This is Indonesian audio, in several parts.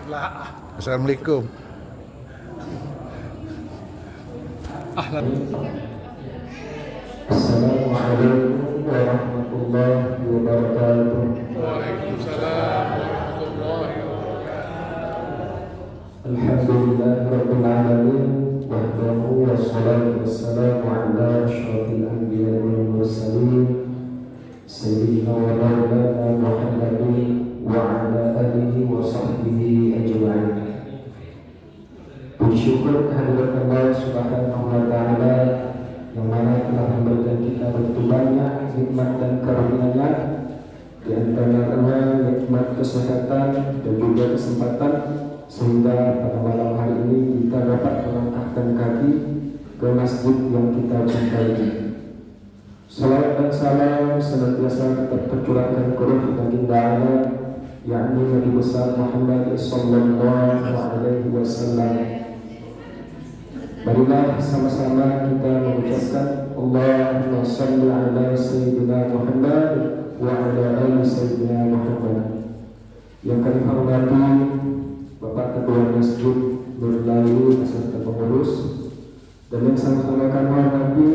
Assalamualaikum. Assalamualaikum warahmatullahi wabarakatuh. Waalaikumsalam warahmatullahi wabarakatuh. Alhamdulillahirabbil alamin wahdahu wassalatu wassalamu ala asyrafil anbiya'i wal mursalin sayyidina wa maulana Muhammadin wa ala alihi wa sahbihi ajma'in. Puji syukur kehadirat Allah Subhanahu wa taala yang mana telah memberikan kita begitu banyak nikmat dan karunia-Nya, di antaranya nikmat kesehatan dan juga kesempatan sehingga pada malam hari ini kita dapat melangkahkan kaki ke masjid yang kita cintai. Salawat dan salam senantiasa tetap tercurahkan ke ruh baginda Allah, yakni Nabi besar Muhammad sallallahu alaihi wasallam. Marilah sama-sama kita mengucapkan Allahumma salli ala Sayyidina Muhammad wa ala ali Sayyidina Muhammad. Yang kami hormati Bapak Ketua Masjid Nurlayu beserta pengurus, dan yang sama-sama kami hormati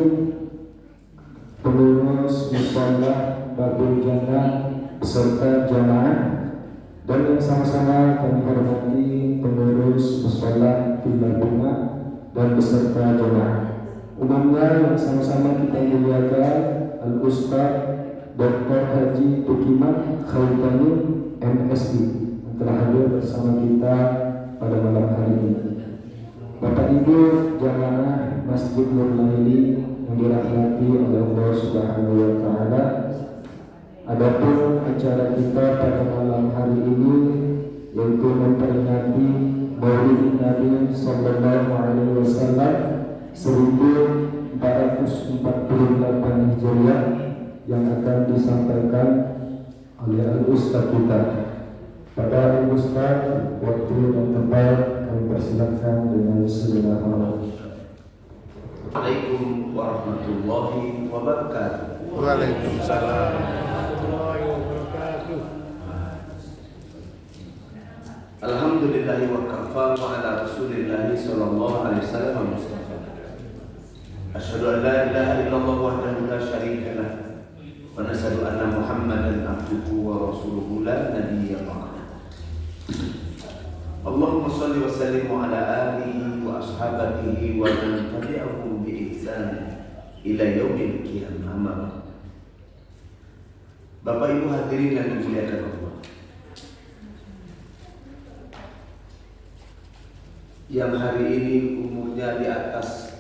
pengurus mushola Babul Jannah beserta jamaah, dan yang sama-sama kami hormati pengurus mushola Villa Bunga dan beserta jemaah. Umumnya yang sama-sama kita muliakan Al-Ustaz Dr. Haji Tukiman Khawtani MSI yang telah hadir bersama kita pada malam hari ini. Bapak Ibu jamaah Masjid Nur Laili yang dirahmati oleh Allah Subhanahu wa taala. Adapun acara kita pada malam hari ini yaitu memperingati Maulid Nabi sallallahu alaihi wasallam 1448 Hijriah yang akan disampaikan oleh Al-Ustaz kita. Pada Al-Ustaz, waktu dan tempat kami persilakan dengan segala hormat. Assalamualaikum warahmatullahi wabarakatuh. Waalaikumsalam warahmatullahi wabarakatuh. Alhamdulillahi wa kafa wa ala rasulillahi sallallahu alaihi wasallam Mustafa. Asyhadu an la ilaha illallah wahdahu la syarika lah wa nashhadu anna Muhammadan abduhu wa rasuluhu la nabiyya ba'da. Allahumma shalli wa sallim ala alihi wa ashabatihi wa man tabi'ahum bi ihsan ila yaumil qiyamah. Bapak Ibu hadirin yang dimuliakan Allah, yang hari ini umurnya di atas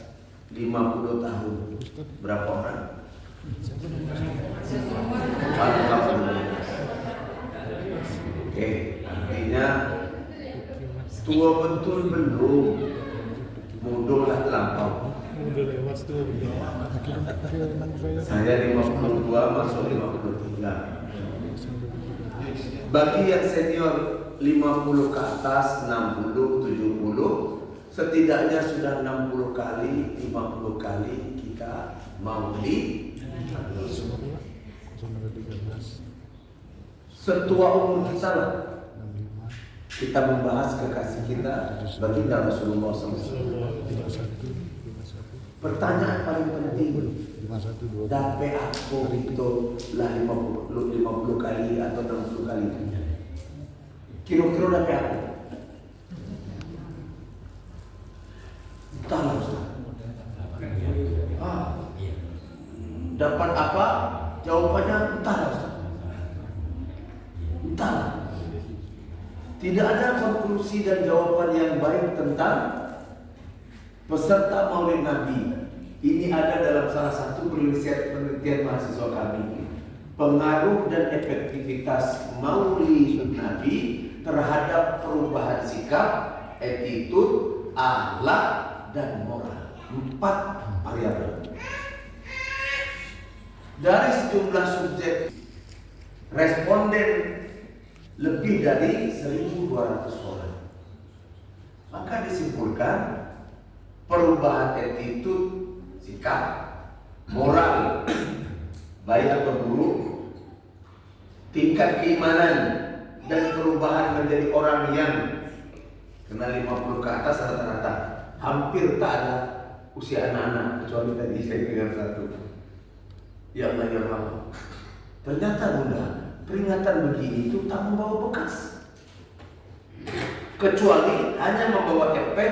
50 tahun, berapa orang? Oke, artinya tua betul belum, mudah terlampau. Saya 52 masuk 53. Bagi yang senior 50 ke atas, 60, 70, setidaknya sudah 60 kali, 50 kali kita maulid. Setua umur kita lah, kita membahas kekasih kita baginda Rasulullah SAW. Pertanyaan paling penting, dapat aku itu lah 50 kali atau 60 kali? Kira-kira dapat aku? Entahlah Ustaz. Dapat apa? Jawabannya entahlah Ustaz. Entahlah. Tidak ada konklusi dan jawaban yang baik tentang peserta Maulid Nabi. Ini ada dalam salah satu penelitian mahasiswa kami. Pengaruh dan efektivitas Maulid Nabi terhadap perubahan sikap, attitude, akhlak, dan moral. 4 variabel. Dari sejumlah subjek responden lebih dari 1.200 orang, maka disimpulkan perubahan attitude, sikap, moral, baik atau buruk, tingkat keimanan, dan perubahan menjadi orang yang Karena 50 ke atas rata-rata hampir tak ada usia anak-anak, kecuali tadi saya dengar satu. Ya Allah, ya Allah. Ternyata Bunda, peringatan begini itu tak membawa bekas. Kecuali hanya membawa efek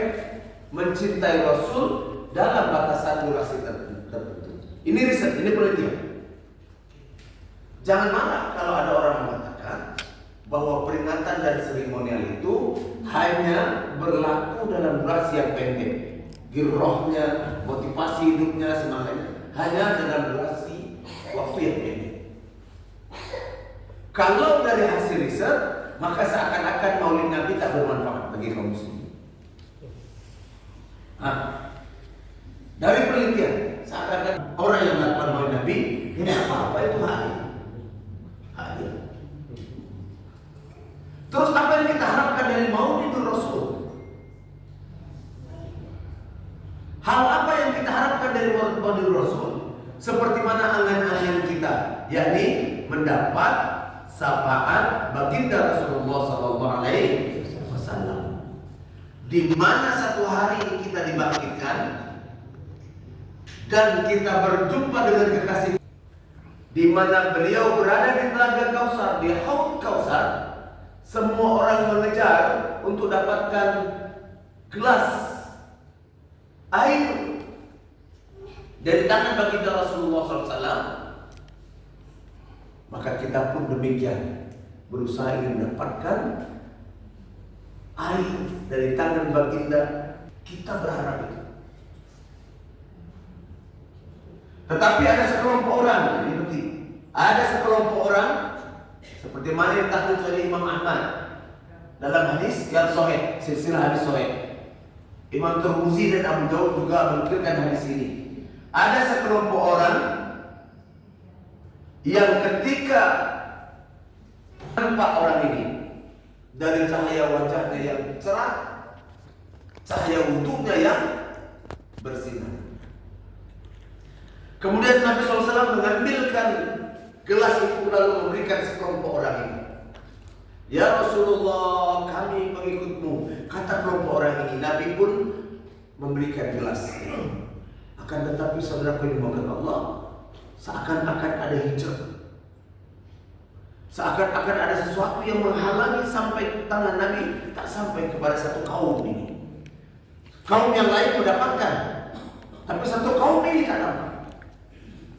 mencintai Rasul dalam batasan durasi tertentu. Ini riset, ini penelitian. Jangan marah kalau ada orang mengatakan bahwa peringatan dan seremonial itu hanya berlaku dalam durasi yang pendek. Girohnya, motivasi hidupnya, semangatnya hanya dalam durasi waktu yang pendek. Kalau dari hasil riset, maka seakan-akan Maulid Nabi tak bermanfaat bagi kaum muslimin. Dari penelitian, seakan-akan orang yang melakukan Maulid Nabi ini apa itu hari. Terus apa yang kita harapkan dari Maulidul Rasul? Hal apa yang kita harapkan dari Maulidul Rasul? Seperti mana angan-angan kita, yakni mendapat syafaat baginda Rasulullah SAW. Di mana satu hari kita dibangkitkan dan kita berjumpa dengan kekasih, di mana beliau berada di telaga Kausar, di Haud Kausar. Semua orang mengejar untuk dapatkan gelas air dari tangan baginda Rasulullah SAW. Maka kita pun demikian, berusaha ingin mendapatkan air dari tangan baginda. Kita berharap itu. Tetapi ada sekelompok orang, ada sekelompok orang seperti mana yang taklid oleh Imam Ahmad dalam hadis yang sahih, silsilah hadis sahih. Imam Tirmizi dan Abu Daud juga menukilkan hadis ini. Ada sekelompok orang yang ketika nampak orang ini dari cahaya wajahnya yang cerah, cahaya wudhunya yang bersinar. Kemudian Nabi SAW mengambilkan gelas itu lalu memberikan sekelompok orang ini. Ya Rasulullah, kami pengikutmu. Kata kelompok orang ini, Nabi pun memberikan gelas. Akan tetapi saudaraku yang dimakan Allah, seakan-akan ada hijab, seakan-akan ada sesuatu yang menghalangi sampai tangan Nabi tak sampai kepada satu kaum ini. Kaum yang lain mendapatkan, tapi satu kaum ini tak dapat.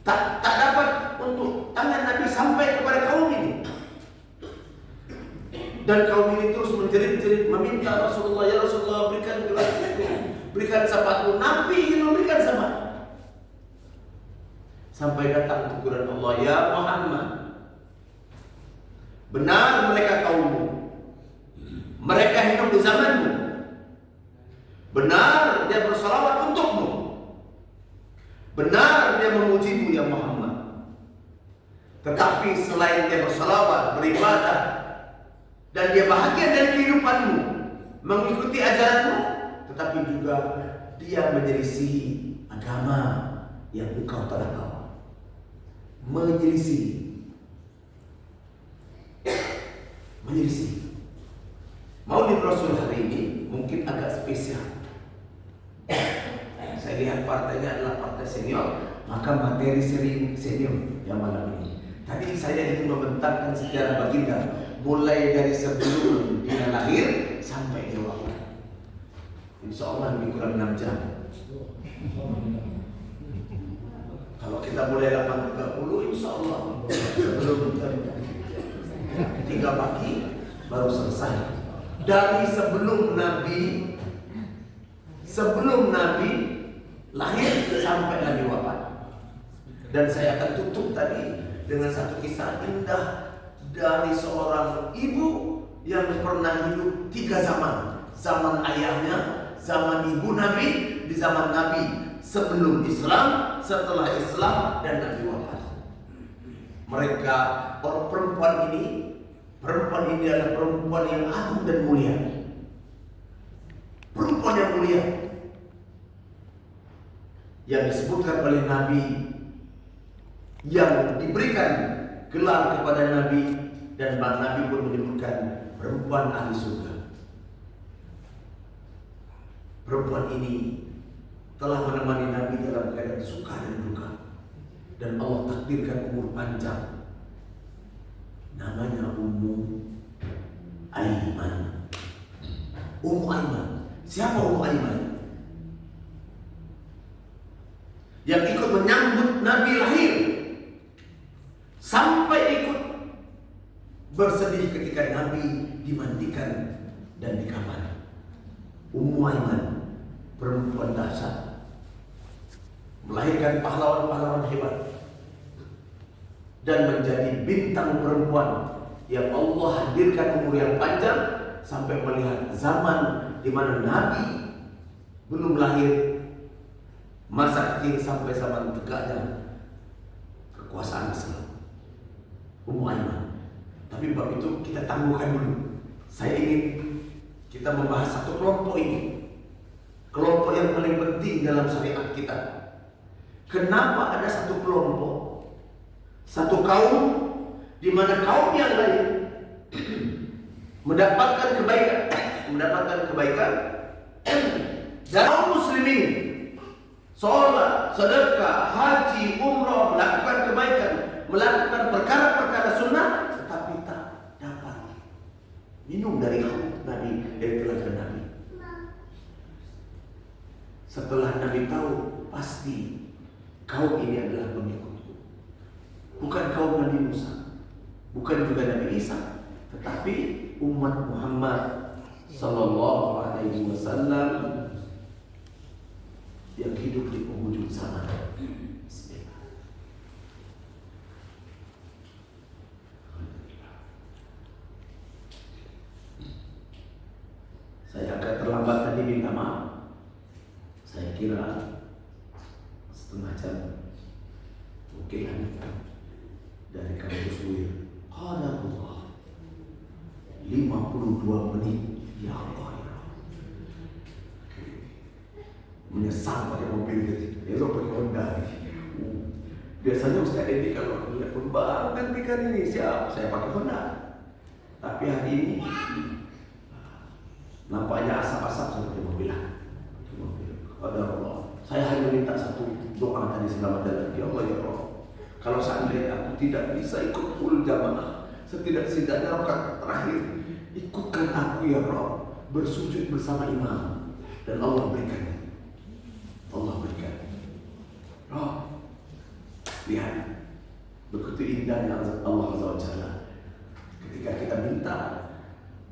Tak dapat untuk tangan Nabi sampai kepada kaum ini. Dan kaum ini terus menjerit-jerit meminta Rasulullah, ya Rasulullah, berikan gelas itu, berikan sahabatmu. Nabi ingin memberikan sahabat. Sampai datang teguran Allah, ya Muhammad, benar mereka kaummu, mereka hidup di zamanmu, benar dia bersalawat untukmu, benar dia memujimu ya Muhammad. Tetapi selain dia bersalawat, beribadah, dan dia bahagia dari kehidupanmu, mengikuti ajaranmu, tetapi juga dia menyelisihi agama yang engkau telah kawal. Menyelisih. Maulid Rasul hari ini mungkin agak spesial. Saya lihat partainya adalah partai senior, maka materi senior yang malam ini. Tadi saya ingin membentangkan sejarah baginda mulai dari sebelum dia lahir sampai dia wafat. Insya Allah lebih kurang 6 jam. Kalau kita mulai 8.30, insya Allah sebelum 3 pagi baru selesai. Dari sebelum Nabi lahir sampai Nabi wafat. Dan saya akan tutup tadi dengan satu kisah indah dari seorang ibu yang pernah hidup 3 zaman. Zaman ayahnya, zaman ibu Nabi, di zaman Nabi, sebelum Islam, setelah Islam, dan Nabi wafat. Mereka, perempuan ini adalah perempuan yang agung dan mulia. Perempuan yang mulia yang disebutkan oleh Nabi, yang diberikan gelar kepada Nabi, dan Nabi pun menyebutkan perempuan ahli surga. Perempuan ini telah menemani Nabi dalam keadaan suka dan duka, dan Allah takdirkan umur panjang. Namanya Ummu Aiman. Ummu Aiman. Siapa Ummu Aiman? Yang ikut menyambut Nabi lahir, sampai ikut bersedih ketika Nabi dimandikan dan dikafani. Ummu Aiman, perempuan dahsyat, melahirkan pahlawan-pahlawan hebat dan menjadi bintang perempuan yang Allah hadirkan umur yang panjang sampai melihat zaman di mana Nabi belum lahir, masa kecil sampai zaman tegaknya kekuasaan Islam. Ummu Aiman. Tapi bab itu kita tangguhkan dulu. Saya ingin kita membahas satu kelompok ini, kelompok yang paling penting dalam syariat kita. Kenapa ada satu kelompok, satu kaum, di mana kaum yang lain mendapatkan kebaikan dan kaum muslimin sholat, sedekah, haji, umrah, melakukan kebaikan, melakukan perkara-perkara sunnah, tetapi tak dapat minum dari Nabi, dari telaga Nabi. Setelah Nabi tahu, pasti kaum ini adalah pengikutku. Bukan kaum Nabi Musa, bukan juga Nabi Isa, tetapi umat Muhammad Sallallahu Alaihi Wasallam yang hidup di penghujung zaman. Saya agak terlambat tadi, minta maaf. Saya kira setengah jam. Oke, dari kampus UIR. Qala Allah 52 menit. Ya Allah. Menyesal pakai mobil gitu. Elok pakai Honda. Biasanya Ustaz Edi kalau lihat Bang gantikan ini, siap, saya pakai Honda. Tapi hari ini nampaknya asap-asap seperti mobil. Ada Allah. Saya hanya minta satu doa tadi selamat datang. Ya Allah, ya Allah. Kalau seandainya aku tidak bisa ikut full jamaah, setidak-tidaknya rakaat terakhir, ikutkan aku ya Rabb, bersujud bersama imam, dan Allah berikan. Allah berikan. Rabb, lihat begitu indahnya Allah Azza wa Jalla ketika kita minta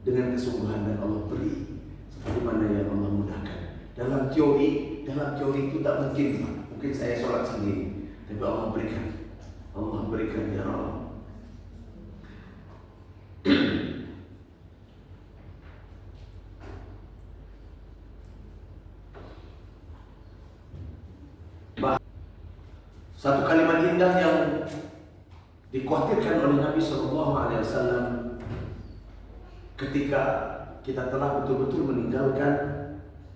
dengan kesungguhan dan Allah beri seperti mana yang Allah mudahkan. Dalam teori itu tak mungkin saya sholat sendiri, tapi Allah berikan ya Allah. Satu kalimat indah yang dikhawatirkan oleh Nabi SAW ketika kita telah betul-betul meninggalkan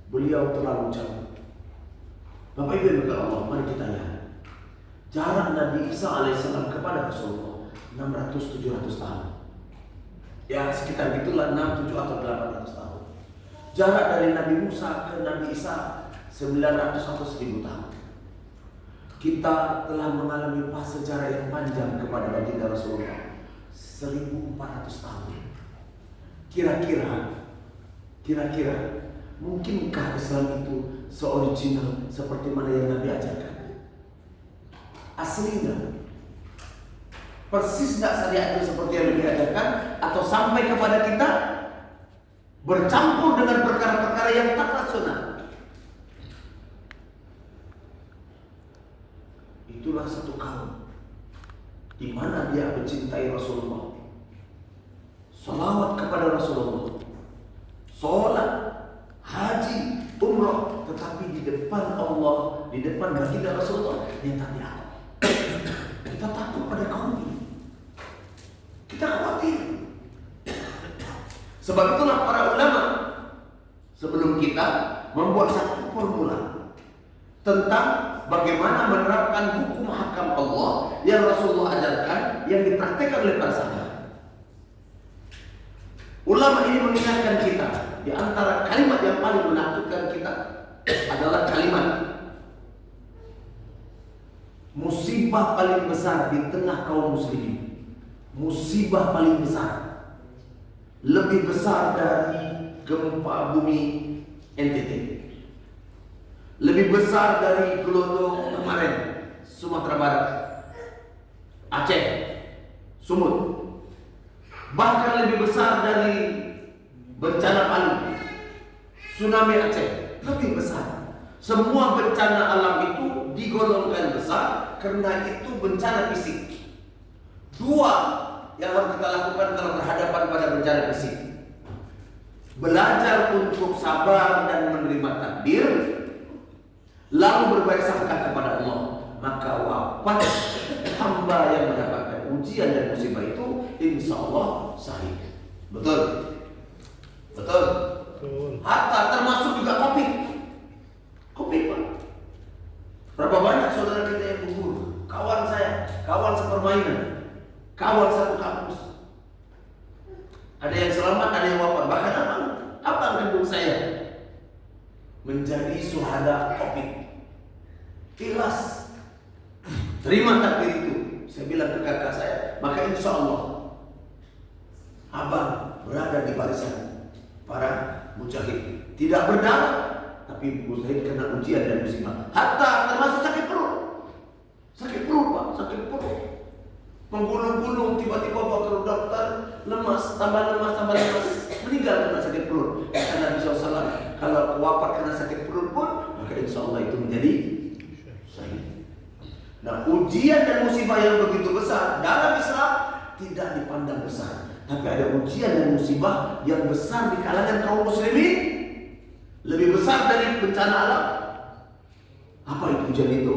beliau terlalu jauh. Bapak Ibu yang berkata Allah, mari kita lihat jarak Nabi Isa alaihissalam kepada Rasulullah 600-700 tahun. Ya sekitar itulah 6, 7 atau 800 tahun. Jarak dari Nabi Musa ke Nabi Isa 900 atau 1000 tahun. Kita telah mengalami fase sejarah yang panjang kepada baginda Rasulullah 1400 tahun. Kira-kira mungkinkah Islam itu seoriginal seperti mana yang Nabi ajarkan? Aslinya persis tidak syariat itu seperti yang Nabi ajarkan, atau sampai kepada kita bercampur dengan perkara-perkara yang tak rasional? Itulah satu kaum di mana dia mencintai Rasulullah, salawat kepada Rasulullah, sholat, haji, umrah, tetapi di depan Allah, di depan baginda Rasulullah, dia tak diakui. Kita takut pada kaum ini, kita khawatir. Sebab itulah para ulama sebelum kita membuat satu formula tentang bagaimana menerapkan hukum hakam Allah yang Rasulullah ajarkan, yang dipraktekkan oleh para sahabat. Ulama ini mengingatkan kita Di antara kalimat yang paling menakutkan kita adalah kalimat musibah paling besar di tengah kaum muslimin. Musibah paling besar, lebih besar dari gempa bumi NTT, lebih besar dari gelodong kemarin Sumatera Barat, Aceh, Sumut, bahkan lebih besar dari bencana Palu, tsunami Aceh, lebih besar. Semua bencana alam itu digolongkan besar karena itu bencana fisik. Dua yang harus kita lakukan kalau berhadapan pada bencana fisik: belajar untuk sabar dan menerima takdir, lalu berbaik sangka kepada Allah. Maka wafat hamba yang mendapatkan ujian dan musibah itu insya Allah sahih. Betul? Betul? Hatta termasuk juga COVID, Pak. Berapa banyak saudara kita yang gugur? Kawan saya, kawan sepermainan, kawan satu kampus. Ada yang selamat, ada yang wafat. Bahkan abang kandung saya menjadi syuhada COVID. Ikhlas, terima takdir itu. Saya bilang ke kakak saya, maka insya Allah abang berada di barisan para mujahid. Tidak berdarah, tapi mujahid kena ujian dan musibah. Hatta termasuk sakit perut. Sakit perut, Pak, sakit perut. Menggulung-gulung, tiba-tiba bawa ke dokter, lemas, tambah lemas, meninggal karena sakit perut. Kata Nabi SAW, kalau wafat karena sakit perut pun, maka insya Allah itu menjadi syahid. Nah, ujian dan musibah yang begitu besar dalam Islam tidak dipandang besar. Tapi ada ujian dan musibah yang besar di kalangan kaum muslimin, lebih besar dari bencana alam. Apa itu ujian itu?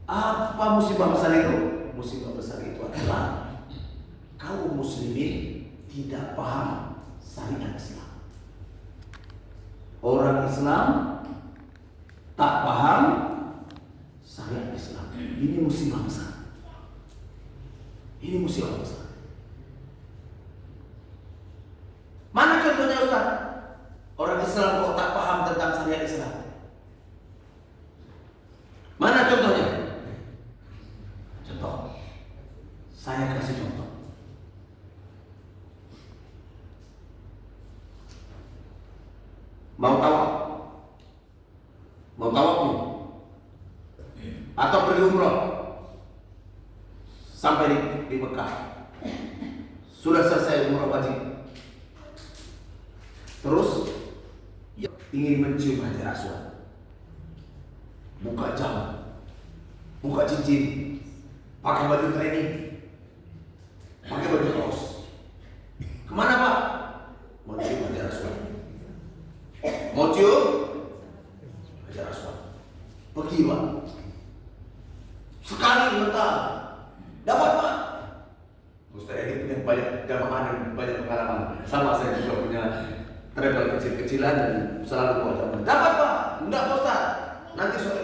Apa musibah besar itu? Musibah besar itu adalah kaum muslimin tidak paham syariat Islam. Orang Islam tak paham syariat Islam. Ini musibah besar. Ini musibah besar. Mana contohnya Ustaz? Orang Islam kok tak paham tentang syariat Islam? Mana contohnya? Contoh. Saya kasih contoh. Mau tawaf? Mau tawaf nih? Atau pergi umroh? Sampai di Mekah. Sudah selesai umroh wajib. Terus ingin mencium Hajar Aswad. Buka jam, buka cincin, pakai baju training, pakai baju kaos. Kemana Pak? Mau cium Hajar Aswad. Mau cium Hajar Aswad. Pergi Pak. Sekali mental. Dapat Pak. Ustaz Edi punya banyak jamaah dan banyak pengalaman. Sama saya juga punya travel kecil-kecilan dan selalu bawa jamaah. Dapat Pak. Enggak Pak Ustaz. Nanti sore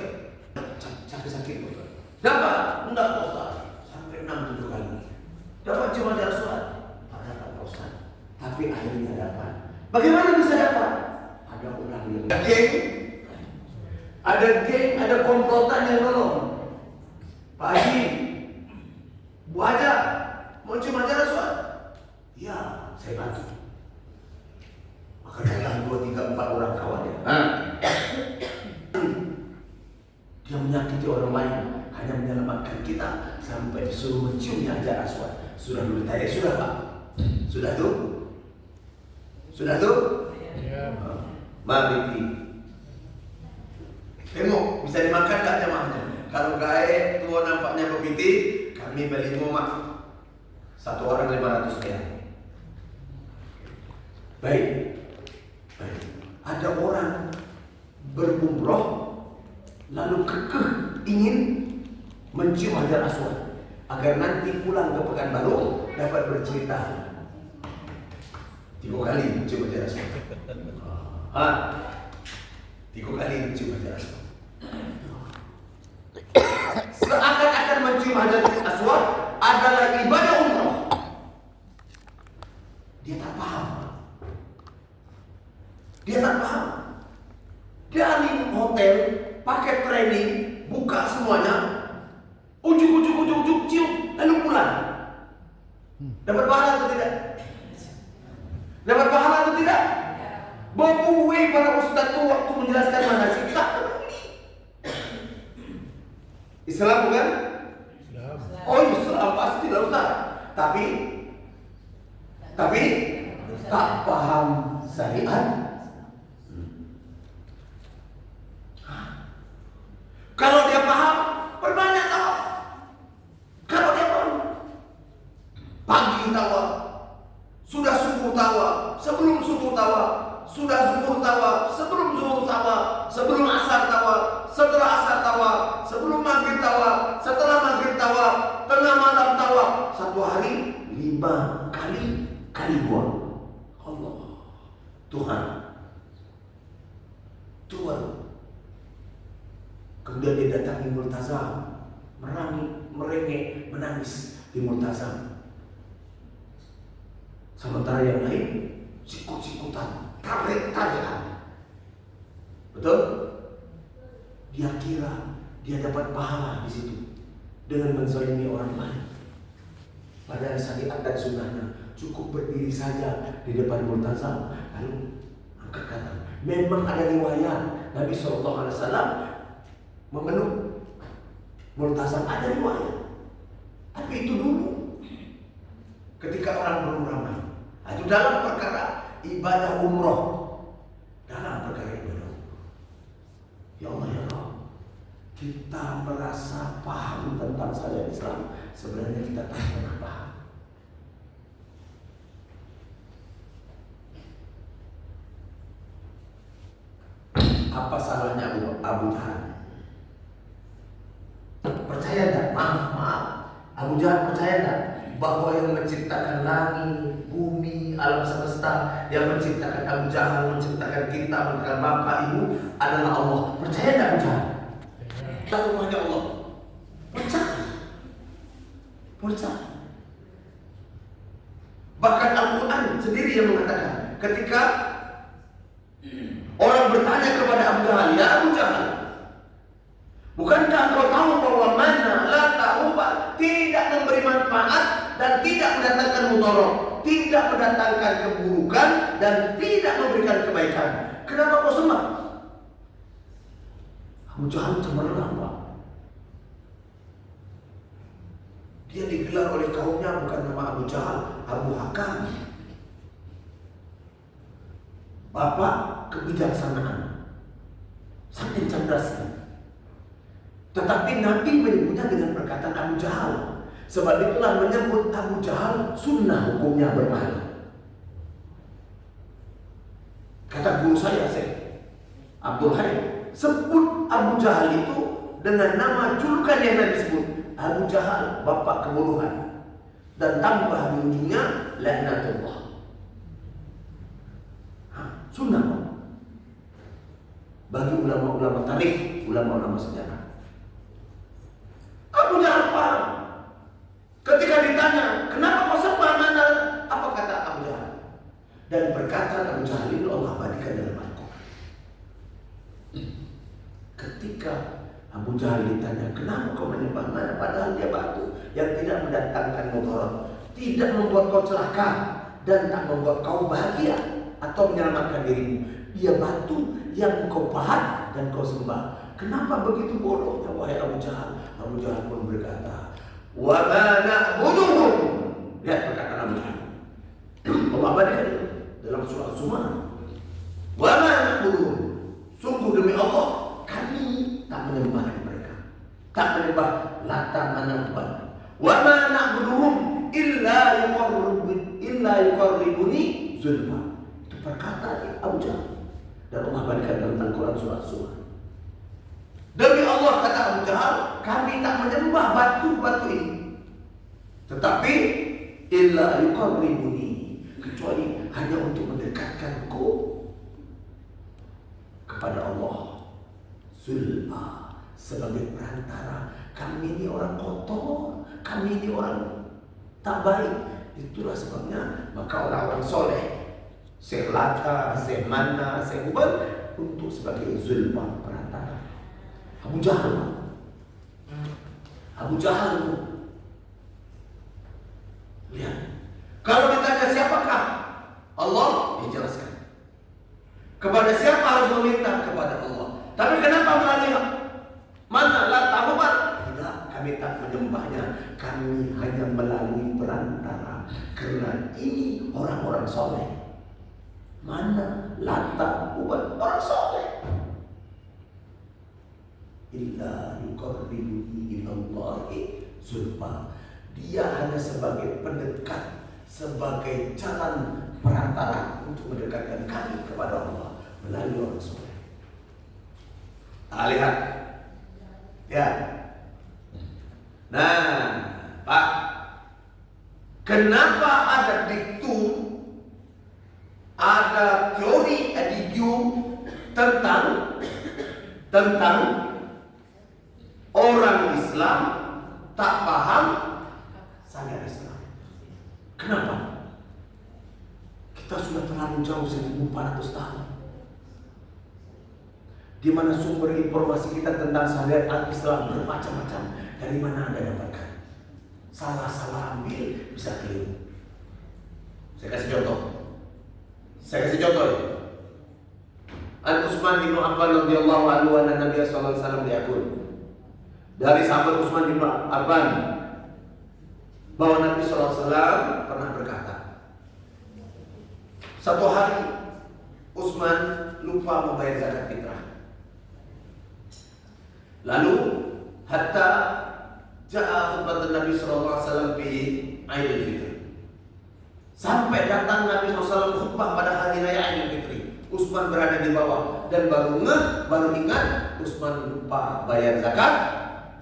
sakit-sakit Pak. Dapat. Enggak Pak Ustaz. Sampai 6-7 kali. Dapat cuma Hajar Aswad. Ada Pak Ustaz. Tapi akhirnya dapat. Bagaimana bisa dapat? Ada orang yang ada geng, ada komplotan yang nolong. Pak Haji, Bu Haja, mau cium Hajar Aswad? Ya, saya bantu. Maka datang 2, 3, 4 orang kawannya. Dia menyakiti orang lain, hanya menyelamatkan kita sampai disuruh menciumnya Hajar Aswad. Sudah dulu tanya, sudah Pak? Sudah tuh? Sudah tuh? Ya. Mari. Tengok, bisa dimakan tak jamaahnya? Kalau gaib tua nampaknya begitu, kami beli mak 1 orang 500 rial. Baik. Ada orang berumroh lalu kekeh ingin mencium Hajar Aswad agar nanti pulang ke Pekanbaru dapat bercerita 3 kali mencium Hajar Aswad. 3 kali mencium Hajar Aswad. Seakan-akan mencium Hajar Aswad adalah ibadah umroh. Dia tak paham. Dapat pahala atau tidak? Dapat pahala atau tidak? Bobue para ustaz itu waktu menjelaskan manasik tak peduli. Islam bukan? Oh Islam pasti lah ustaz. Tapi tak paham syariat. Kalau dia paham, perbanyak tawaf. Kalau dia paham, pagi tawaf, sudah subuh tawaf, sebelum subuh tawaf, sudah zuhur tawaf, sebelum zuhur tawaf, sebelum asar tawaf, setelah asar tawaf, sebelum maghrib tawaf, setelah maghrib tawaf, tengah malam tawaf. Satu hari 5 kali 2. Allah, Tuhan. Kemudian dia datangi Multazam, merengek, menangis di Multazam. Sementara yang lain sikut-sikutan, tarik-tarikan. Betul? Dia kira dia dapat pahala di situ dengan menzalimi orang lain. Padahal syariat dan sunnahnya cukup berdiri saja di depan Multazam lalu angkat tangan. Memang ada riwayat Nabi SAW memeluk Multazam, ada riwayat. Tapi itu dulu ketika orang belum ramai. Itu dalam perkara ibadah umroh. Dalam perkara ibadah umroh. Ya Allah ya Allah, kita merasa paham tentang syariat Islam, sebenarnya kita tak pernah paham. Apa salahnya Abu Jahal? Percaya tak? Maaf, Abu Jahal percaya tak bahwa yang menciptakan langit, bumi, alam semesta, yang menciptakan Abu Jahal, menciptakan kita, menciptakan bapak ibu adalah Allah? Percaya tak Abu Jahal? Dan rumahnya Allah. Percaya. Bahkan Al-Quran sendiri yang mengatakan, ketika orang bertanya kepada Abu Jahal, ya Abu Jahal, bukankah kau tahu bahwa mana, lata, ubah tidak memberi manfaat dan tidak mendatangkan mudarat, tidak mendatangkan keburukan dan tidak memberikan kebaikan? Kenapa kau sembah? Abu Jahal cemerlang, Pak. Dia digelar oleh kaumnya bukan nama Abu Jahal, Abu Hakam. Bapak kebijaksanaan, saking cerdasnya. Tetapi Nabi menyebutnya dengan perkataan Abu Jahal. Sebab itulah menyebut Abu Jahal sunnah hukumnya berpahala. Kata guru saya, Syekh Abdul Hai, sebut Abu Jahal itu dengan nama julukan yang Nabi sebut, Abu Jahal, bapak kebodohan. Dan tambah di ujungnya laknatullah. Sunnah bagi ulama-ulama tarikh, ulama-ulama sejarah. Abu Jahal paham. Ketika ditanya, kenapa kau sembah mana? Apa kata Abu Jahal? Dan perkataan Abu Jahal itu Allah abadikan dalam Al-Quran. Ketika Abu Jahal ditanya, kenapa kau menyembah mana? Padahal dia batu yang tidak mendatangkan mudarat, tidak membuat kau celaka dan tak membuat kau bahagia atau menyelamatkan dirimu. Dia batu yang kau pahat dan kau sembah. Kenapa begitu bodohnya wahai Abu Jahal? Abu Jahal pun berkata, wa ma na'buduhum. Lihat perkataan Abu Jahal. Allah abadikan dalam surah Zumar. Wa ma na'buduhum. Sungguh demi Allah, kami tak menyembah mereka, tak menyembah Lata, Manat. Wa ma na'buduhum illa yuqarribuni zulfa. Itu perkataan Abu Jahal. Dan Allah abadikan dalam Al-Quran surah Zumar. Demi Allah, kata Abu Jahal, kami tak menyembah batu-batu ini, tetapi illa yuqarribuni, kecuali hanya untuk mendekatkanku kepada Allah. Zulfa, sebagai perantara. Kami ini orang kotor, kami ini orang tak baik. Itulah sebabnya maka orang-orang soleh, Syekh Lata, Syekh Mana, Syekh Ubal, untuk sebagai zulfa, perantara. Abu Jahal. Lihat, bukan melalui perantara, karena ini orang-orang soleh. Mana Lata, bukan orang soleh. Illa yuqarribuni ilallahi zulfa. Dia hanya sebagai pendekat, sebagai jalan perantara untuk mendekatkan kami kepada Allah melalui orang soleh. Lihat, ya. Nah, Pak, kenapa ada diktum, ada teori adigium tentang orang Islam tak paham syariat Islam? Kenapa? Kita sudah terlalu jauh 1400 tahun. Di mana sumber informasi kita tentang syariat Islam bermacam-macam. Dari mana Anda dapatkan? Salah-salah ambil, bisa keliru. Saya kasih contoh. An Utsman bin Affan radhiyallahu anhu anna Nabi sallallahu alaihi wasallam yaqul. Dari sahabat Utsman bin Affan bahwa Nabi sallallahu alaihi wasallam pernah berkata, satu hari Utsman lupa membayar zakat fitrah. Lalu hatta ja'a khutbah Nabi sallallahu alaihi wasallam fi Aidil Fitri. Sampai datang Nabi SAW khutbah pada hari raya Aidil Fitri. Utsman berada di bawah dan baru ingat Utsman lupa bayar zakat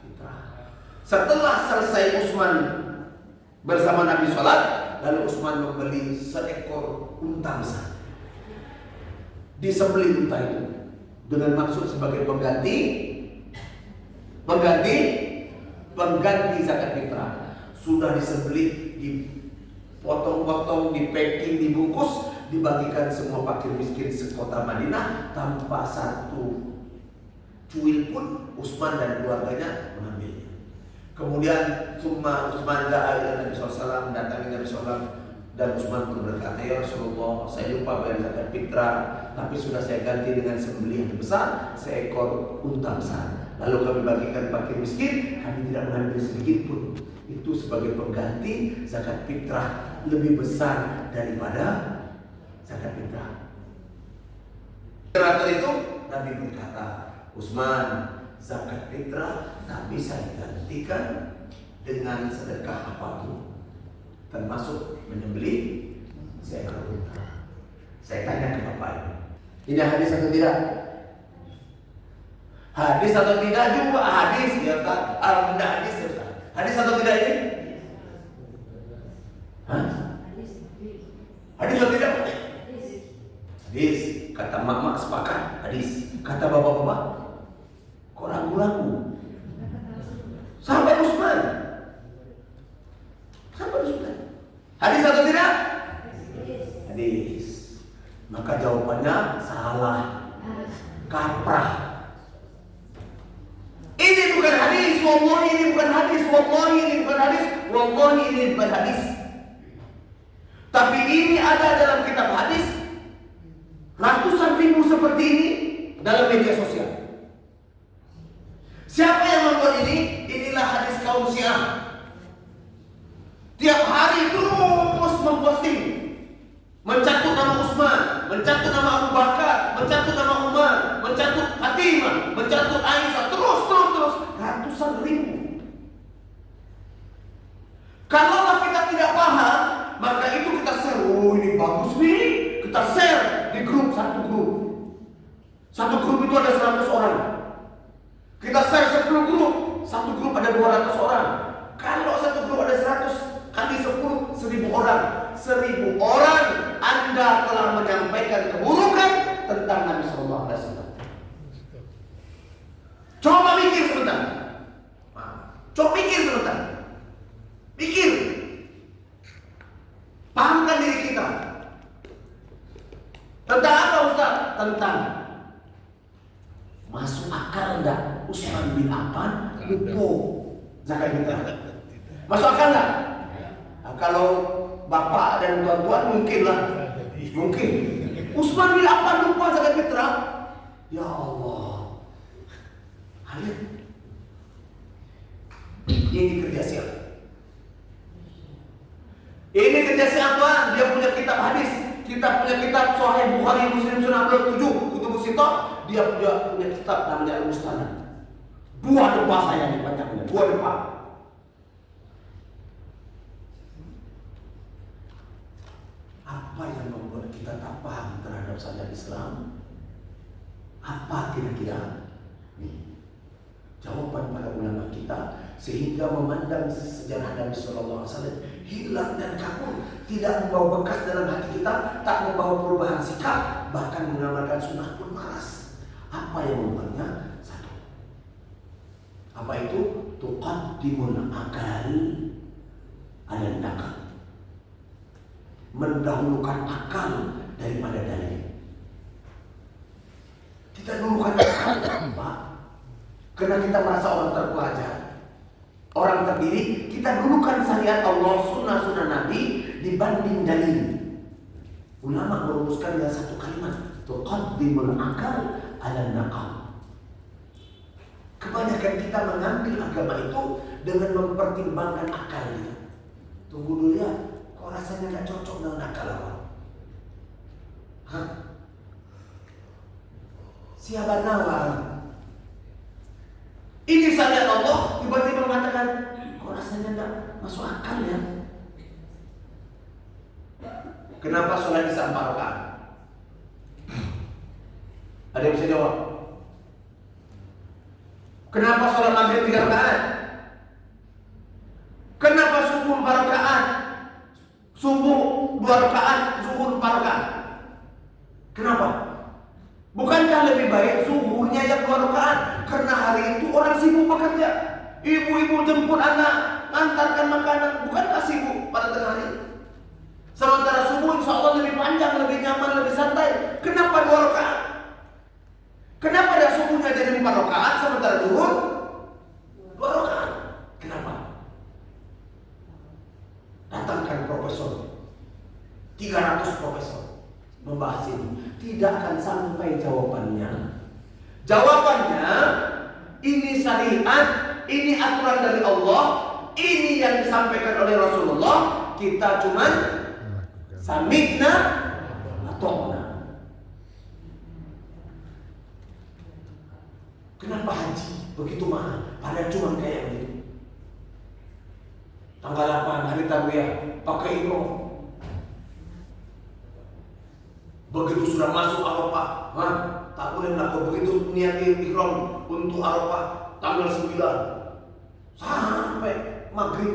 fitrah. Setelah selesai Utsman bersama Nabi sholat, lalu Utsman membeli seekor unta besar. Disembelih unta itu dengan maksud sebagai pengganti zakat fitrah. Sudah disembelih, dipotong-potong, di-packing, dibungkus, dibagikan semua fakir miskin sekota Madinah tanpa satu cuil pun Utsman dan keluarganya mengambilnya. Kemudian Utsman da'a Nabi SAW, mendatangi Nabi SAW, dan Utsman pun berkata, ya Rasulullah, saya lupa bayar zakat fitrah, tapi sudah saya ganti dengan sembelihan besar, seekor unta besar. Lalu kami bagikan fakir miskin, kami tidak mengambil sedikit pun. Itu sebagai pengganti zakat fitrah lebih besar daripada zakat fitrah. Terakhir itu Nabi berkata, Utsman, zakat fitrah tak bisa digantikan dengan sedekah apapun, termasuk menyembelih seekor unta. Saya tanya ke Bapak Ibu, ini hadis atau tidak? Hadis atau tidak juga? Hadis ya Ustaz. Benda hadis ya Ustaz. Hadis atau tidak ini? Hah? Hadis atau tidak? Hadis. Kata mak-mak sepakat hadis. Kata bapak-bapak, kok ragu-ragu? Sampai Utsman. Hadis atau tidak? Hadis. Maka jawabannya salah. Kaprah. Ini bukan hadis, wallahi ini bukan hadis, wallahi ini bukan hadis, wallahi ini bukan hadis. Tapi ini ada dalam kitab hadis. Ratusan ribu seperti ini dalam media sosial. Siapa yang membuat ini? Inilah hadis kaum Syiah. Tiap hari terus memposting, mencatut nama Utsman, mencatut nama Abu Bakar, mencatut nama Umar, mencatut Fatimah, mencatut Aisyah, terus ratusan ribu. Kalau kita tidak paham, maka itu kita share. Oh, ini bagus nih, kita share di grup, satu grup itu ada 100 orang. Kita share 10 grup, satu grup ada 200 orang. Kalau satu grup ada 100 kali 10, 1000 orang. 1000 orang Anda telah menyampaikan keburukan tentang Nabi Sallallahu Alaihi Wasallam. Coba mikir sebentar. Mikir. Pahamkan diri kita. Tentang apa Ustaz? Tentang masuk akal enggak Utsman bin Affan lupa zakat fitrah? Masuk akal enggak? Nah, kalau bapak dan tuan-tuan mungkin. Utsman bin Affan lupa zakat fitrah? Ya Allah. Ini kerja siapa? Ini kerja si Antoine, dia punya kitab hadis, kita punya kitab Sahih Bukhari, Muslim, Sunan Abu Dawud 7, Kutubus Sittah, dia punya kitab namanya Al-Mustadrak. Dua depan saya nih panjangnya, dua depan. Apa yang membuat kita tak paham terhadap syariat Islam? Apa kira-kira? Nih, jawaban para ulama kita sehingga memandang sejarah Nabi SAW hilang dan kabur, tidak membawa bekas dalam hati kita, tak membawa perubahan sikap, bahkan mengamalkan sunnah pun malas. Apa yang membuatnya? Satu. Apa itu? Tuqaddimul akal ala nakal. Mendahulukan akal daripada dalil. Kita dulukan akal, Pak. Karena kita merasa orang terpelajar, orang terdiri, kita dulukan syariat Allah, sunnah-sunnah Nabi dibanding dalil. Ulama merumuskan dengan satu kalimat, tuqaddimul akal ala naqal. Kebanyakan kita mengambil agama itu dengan mempertimbangkan akal kita. Tunggu dulu ya, kok rasanya gak cocok dengan akal apa? Hah? Siapa nama? Ini syariat Allah, tiba-tiba mengatakan, kok rasanya gak masuk akal ya? Kenapa sholat bisa 4 rakaat? Ada yang bisa jawab? Kenapa sholat maghrib 3 rakaat? Kenapa subuh 4 rakaat? Subuh 2 rakaat, zuhur 4 rakaat. Kenapa? Bukankah lebih baik zuhurnya yang 2 rakaat? Karena hari itu orang sibuk bekerja. Ibu-ibu jemput anak, antarkan makanan. Bukankah sibuk pada tengah hari? Sementara subuh insya Allah lebih panjang, lebih nyaman, lebih santai. Kenapa 2 rakaat? Kenapa ada subuhnya jadi 4 rakaat sementara zuhur 2 rakaat? Kenapa? Datangkan profesor, 300 profesor membahas ini, tidak akan sampai jawabannya. Jawabannya, ini syariat, ini aturan dari Allah, ini yang disampaikan oleh Rasulullah. Kita cuman sami'na ata'na. Kenapa haji begitu mahal? Padahal cuma kayak begitu. Tanggal 8 hari tarwiyah pakai ihram. Begitu sudah masuk Arafah, tak boleh melakukan begitu niat ihram untuk Arafah tanggal 9 sampai maghrib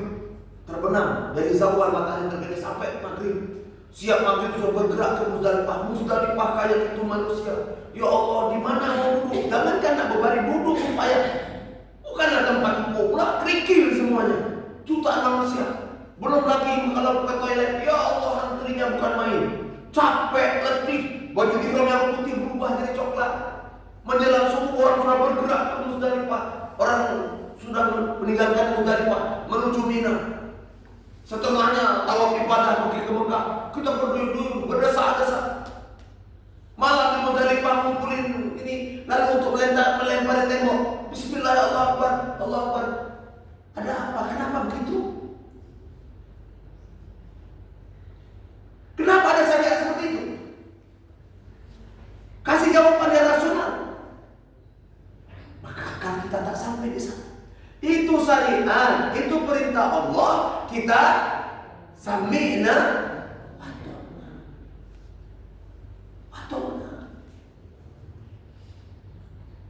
terbenam, dari zawal matahari terbit sampai maghrib. Siap maghrib sudah bergerak ke Muzdalifah. Muzdalifah kayak itu manusia. Ya Allah, di mana mau duduk? Jangankan nak berbaring, duduk supaya bukanlah tempat pula kerikil semuanya. Jutaan manusia. Belum lagi kalau ke toilet, ya Allah, antrinya bukan main. Capek, letih, baju ihram yang putih berubah jadi coklat. Menjelang subuh orang sudah bergerak ke Muzdalifah. Orang sudah meninggalkan Muzdalifah menuju Mina. Setengahnya tawaf ibadah pergi ke Mekah. Kita berduyun-duyun, berdesak-desak. Malam di Muzdalifah ngumpulin ini, lalu untuk melempari tembok. Bismillah, Allah Akbar, Allah Akbar. Ada apa? Kenapa begitu? Kenapa ada syariat seperti itu? Kasih jawaban yang rasional. Maka akal kita tak sampai di sana. Itu syariat, itu perintah Allah. Kita sami'na ata'na.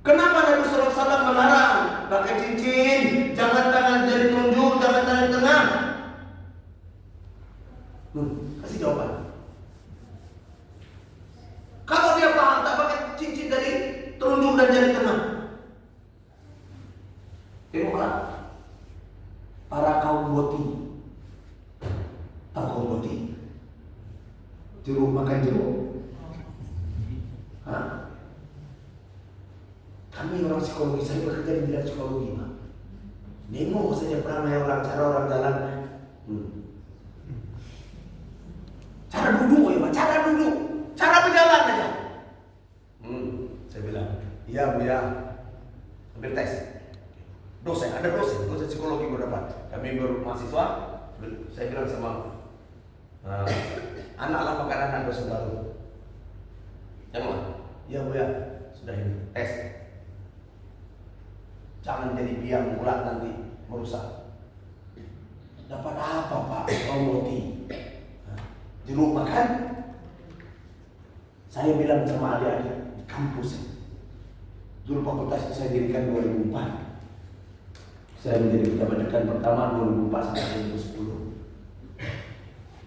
Kenapa Nabi SAW melarang pakai cincin, jangan tangan jari telunjuk, jangan tangan tengah? Kasih jawaban. Kalau dia paham tak pakai cincin dari telunjuk dan jari tengah, tengoklah para kaum boti. Tahu kaum boti? Jeruk makan jeruk. Kami orang psikologi, saya bekerja di bidang psikologi, Pak. Nengok saja perangai orang, cara orang jalan. Cara duduk ya, Pak, cara duduk, cara berjalan aja. Saya bilang, iya Bu ya, ambil tes. Dosen, ada dosen psikologi berapa? Kami mahasiswa, saya bilang sama Anak lapakan anak dosa baru. Ya Bu ya, sudah ini tes. Jangan jadi biang ulat nanti merusak. Dapat apa Pak? Roti, jeruk makan. Saya bilang sama adik-adik di kampus. Dulu fakultas itu saya dirikan 2004. Saya menjadi pejabat dekan pertama 2004 sampai 2010.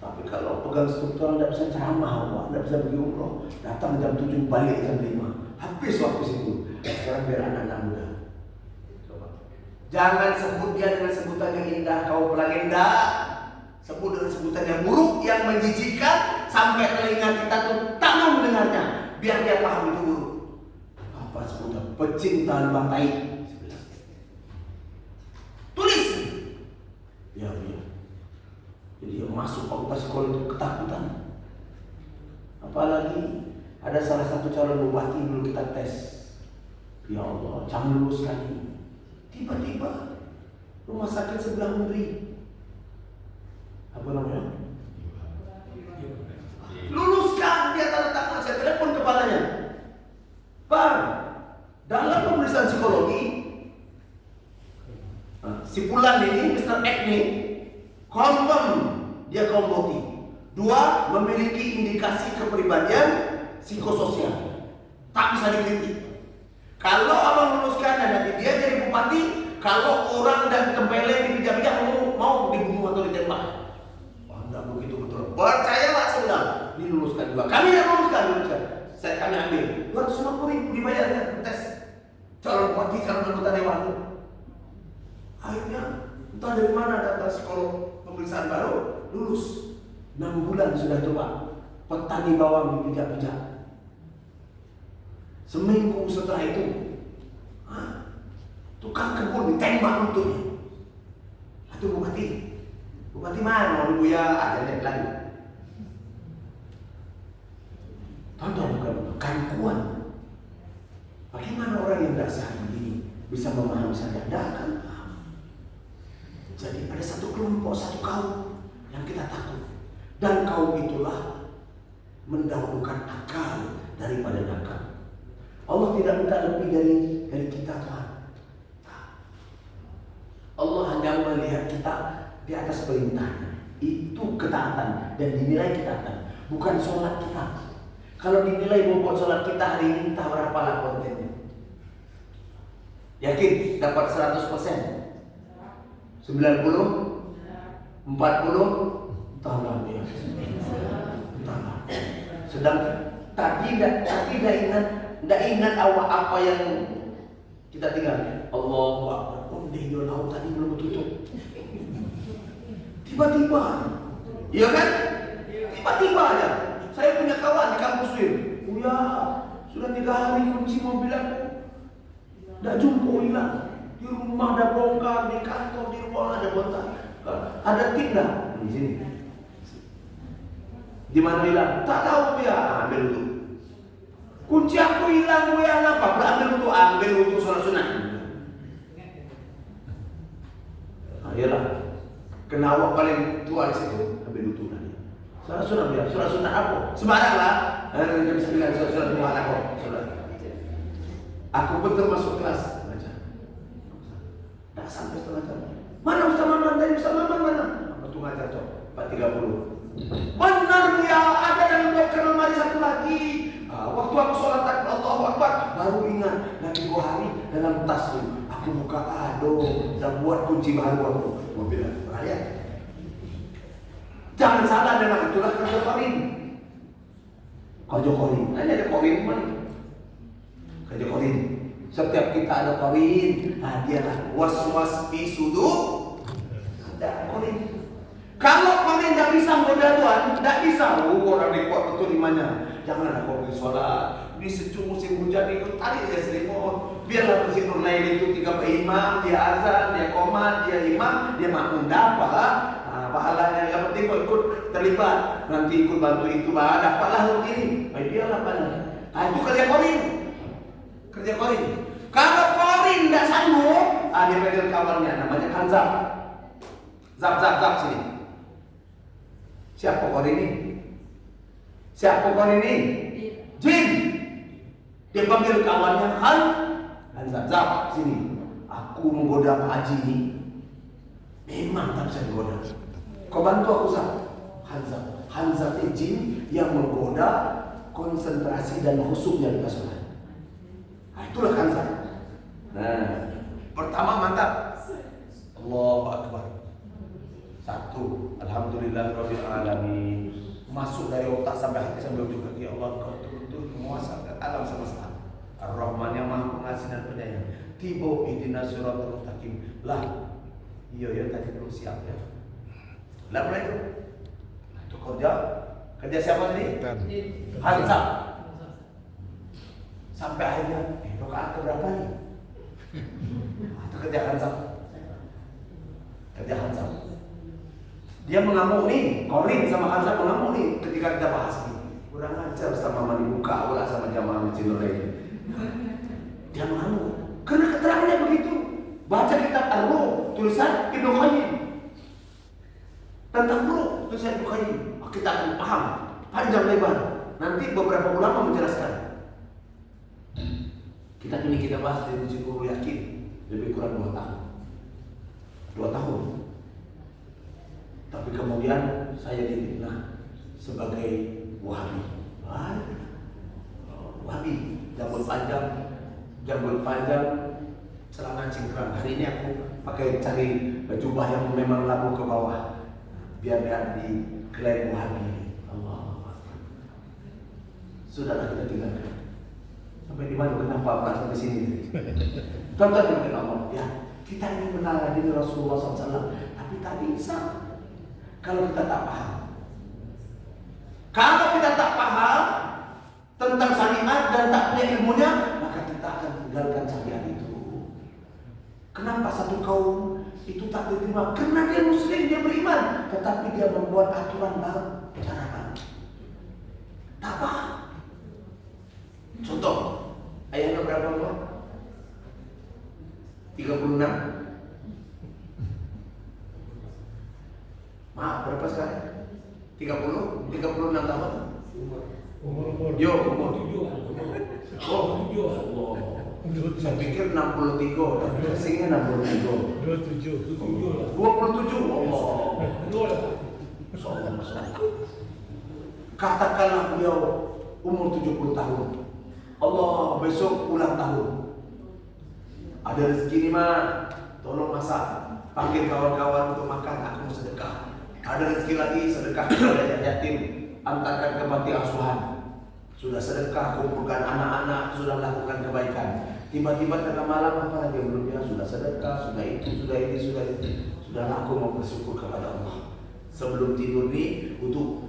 Tapi kalau pegang struktural tidak bisa ceramah, tidak bisa pergi umroh, datang jam 7 balik jam 5, habis waktu situ. Sekarang biar anak-anak muda. Coba. Jangan sebut dia dengan sebutan yang indah, kau pelagenda. Sebut dengan sebutan yang buruk, yang menjijikkan, sampai telinga kita tuh tangan mendengarnya, biar dia paham itu buruk. Apa sebutan? Pecinta lubang tai. Tulis. Ya. Jadi yang masuk fakultas sekolah itu ketakutan. Apalagi ada salah satu calon bupati dulu kita tes. Ya Allah, jangan lulus sekali. Tiba-tiba rumah sakit sebelah Menteri. Apa namanya? Luluskan, dia tanda tangan. Saya telepon kepalanya. Bang, dalam pemeriksaan psikologi, si Fulan ini, Mr. X ini, confirm dia kaum boti. 2, memiliki indikasi kepribadian psikososial. Tak bisa dikritik. Kalau abang luluskan dan nanti dia jadi bupati, kalau orang dan tempeleng dipijak-pijak mau dibunuh atau ditembak. Wah, enggak begitu betul. Percayalah saya bilang, diluluskan juga. Kami yang luluskan. Kami ambil 250.000 dibayarnya tes calon bupati, calon anggota dewan. Akhirnya entah dari mana data psikolog pemeriksaan baru, lulus. 6 bulan sudah coba. Petani bawang dipijak-pijak. Seminggu setelah itu, tukang kebun ditembak lututnya. Itu bupati mana? Ibu ya ada lihat lagi. Tonton bukan. Bagaimana orang yang dasar begini bisa memahami saya? Tidak akan paham. Jadi ada satu kelompok, satu kaum yang kita takut. Dan kaum itulah mendahulukan akal daripada nakal. Allah tidak minta lebih dari kita, Tuhan. Allah hanya melihat kita di atas perintahnya. Itu ketaatan dan dinilai ketaatan, bukan sholat kita. Kalau dinilai bobot sholat kita hari ini, entah berapa lah kontennya. Yakin dapat 100%? 90? 40? Entahlah ya. Entahlah. Sedang tadi tidak ingat awak apa yang kita tinggal. Allahu Akbar. Dia tahu tadi belum tutup. Tiba-tiba, iya kan? Tiba-tiba aja. Saya punya kawan di kampus WIN. Ya, sudah 3 hari kunci mobil aku tidak jumpa hilang. Di rumah ada bongkar, di kantor, di ruangan ada bongkar. Ada tindak di sini. Di mana hilang? Tak tahu ya. Ambil dulu. Kunci aku hilang, gue apa? Ambil untuk sholat sunat. Ayolah, kenawak paling tua di situ, ambil wudhu lagi. Sholat sunat ya, sholat sunat apa? Sembarang lah. Jam 9 sholat sunat apa? Aku pun termasuk kelas baca. Tak sampai setengah jam. Mana Ustaz Maman tadi? Ustaz Maman mana? Apa tuh ngajar cok? 4.30. Benar ya, ada dalam loker lemari satu lagi. Waktu aku sholat takbir Allahu Akbar, baru ingat lagi 2 hari dalam tas itu. Aku buka dan buat kunci baru aku. Mobil rakyat. Jangan salah dengan itulah kerja korin. Kerja korin. Ini ada korin mana? Kerja korin. Setiap kita ada korin. Dia lah was-was isudu. Ada korin. Kalau korin tidak bisa modal Tuhan, tidak bisa. Orang dikuat betul imannya. Janganlah kau pergi sholat. Di sejuk musim hujan itu tarik dia selimut. Biarlah bersih Nurlain itu 3 imam, dia azan, dia qomat, dia imam, dia makmum dapatlah. Pahalanya yang penting kau ikut terlibat. Nanti ikut bantu itu dapatlah ini. Baik dialah pada. Itu kerja korin. Kerja korin. Kalau korin tidak sanggup, dia pegang kawannya namanya kan Zap sini. Siapa kau ini? Siapa kau ini? Jin. Dia panggil kawannya Hanzah. Zab, sini. Aku menggoda Pak Haji ini. Memang tak bisa digoda. Kau bantu aku Zab. Hanzah itu jin yang menggoda konsentrasi dan khusyuknya di pasukan. Itulah Hanzah. Nah, pertama mantap. Allahu Akbar. Satu, alhamdulillahirabbil alamin. Masuk dari otak sampai hati sampai ujung kaki. Allah Kau betul-betul penguasa alam semesta. Ar-Rahman yang Maha Pengasih dan Penyayang. Tiba ihdinas siratal mustaqim. Lah, iya tadi belum siap ya. Lah mulai itu. Itu kerja siapa tadi? Hanzah. Sampai akhirnya, rakaat keberapa nih? Itu kerja Hanzah. Dia mengamuk nih, Korin sama Hanzah mengamuk nih ketika kita bahas nih. Kurang ajar sama mama dibuka pula sama jamaah masjid lain. Dia mengamuk karena keterangannya begitu. Baca kitab Ar-Ruh, tulisan Ibnu Qayyim tentang Ruh, tulisan Ibnu Qayyim. Kita akan paham panjang lebar. Nanti beberapa ulama menjelaskan. Kitab ini kita bahas dari Jumhur Yakin lebih kurang 2 tahun. 2 tahun. Tapi kemudian saya difitnah sebagai Wahabi. Wahabi, jambul panjang, celana cingkrang. Hari ini aku pakai cari jubah yang memang labu ke bawah, biar diklaim Wahabi. Allah. Sudahlah kita tinggalkan. Sampai di mana kenapa Pak sampai sini? Tonton dengan Allah ya. Kita ini benar di Rasulullah SAW, tapi tak bisa kalau kita tak paham. Kalau kita tak paham tentang syariat dan tak punya ilmunya, maka kita akan tinggalkan syariat itu. Kenapa satu kaum itu tak diterima? Karena dia muslim, dia beriman, tetapi dia membuat aturan baru, cara baru. Tak paham. Contoh, ayatnya berapa Allah? 36. Maaf, berapa sekarang? 30? 36 tahun? Umur. Yo, umur. Oh, Allah. Saya pikir 63, sehingga 63. 27. 27, Allah. Katakanlah beliau umur 70 tahun. Allah, besok ulang tahun. Ada rezeki nih mah, tolong masak. Panggil kawan-kawan untuk makan, aku mau sedekah. Ada rezeki lagi, sedekah kepada yatim, antarkan ke panti asuhan. Sudah sedekah, kumpulkan anak-anak, sudah melakukan kebaikan. Tiba-tiba tengah malam apa lagi belum ya? Sudah sedekah, sudah itu. Sudahlah aku mau bersyukur kepada Allah. Sebelum tidur nih, wudu.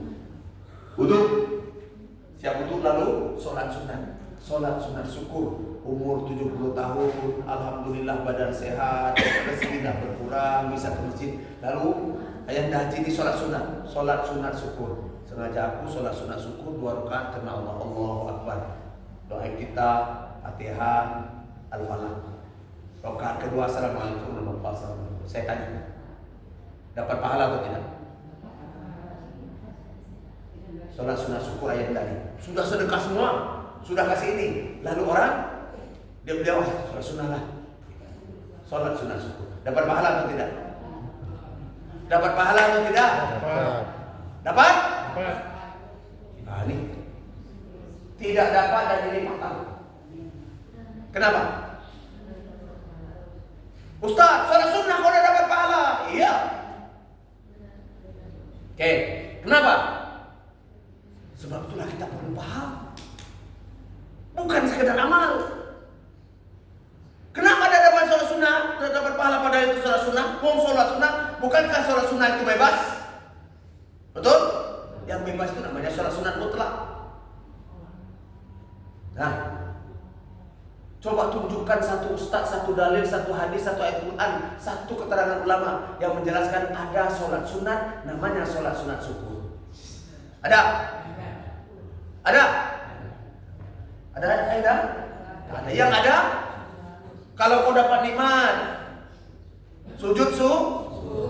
Siap wudu lalu sholat sunat syukur. Umur 70 tahun, alhamdulillah badan sehat, rezeki tidak berkurang, bisa ke masjid. Lalu ayat haji di sholat sunat syukur. Sengaja aku sholat sunat syukur 2 rakaat karena Allah. Allahu Akbar. Doa kita Fatihah, Al-Falaq. Rakaat kedua Assalamualaikum warahmatullahi wabarakatuh. Saya tanya, dapat pahala atau tidak? Sholat sunat syukur ayat tadi. Sudah sedekah semua, sudah kasih ini. Lalu orang dia sholat sunnah lah. Sholat sunat syukur. Dapat pahala atau tidak? Dapat pahala atau tidak? Dapat? Nah ini tidak dapat dan dilipat tahun. Kenapa? Ustaz, sholat sunnah kau dah dapat pahala. Iya. Oke, kenapa? Sebab itulah kita perlu paham. Bukan sekedar amal. Kenapa ada dapat sholat sunnah, tidak dapat pahala padahal itu sholat sunnah? Sholat sunnah, bukankah sholat sunnah itu bebas? Betul? Yang bebas itu namanya sholat sunnah mutlak. Nah, coba tunjukkan satu ustaz, satu dalil, satu hadis, satu ayat Quran, satu keterangan ulama yang menjelaskan ada sholat sunat namanya sholat sunat syukur. Ada? Ada? Ada? Yang ada? Kalau kau dapat nikmat, sujud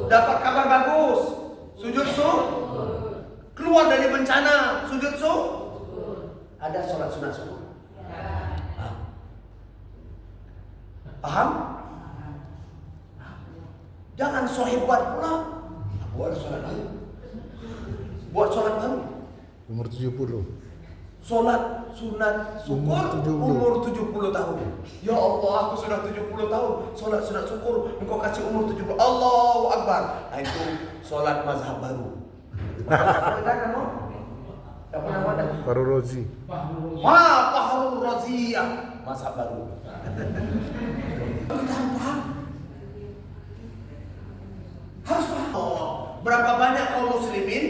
dapat kabar bagus, sujud Ada sholat sunat subuh? Paham? Jangan sohebat pula. Buat sholat baru. Buat sholat baru. Umur 70. Sholat sunat syukur umur 70 tahun. Ya Allah, aku sudah 70 tahun. Sholat sunat syukur, engkau kasih umur 70. Allahu Akbar. Nah, itu sholat mazhab baru. Apa namanya? Fahrul Razi. Fahrul Raziyah, mazhab baru. Kita paham. Harus paham. Berapa banyak kaum muslimin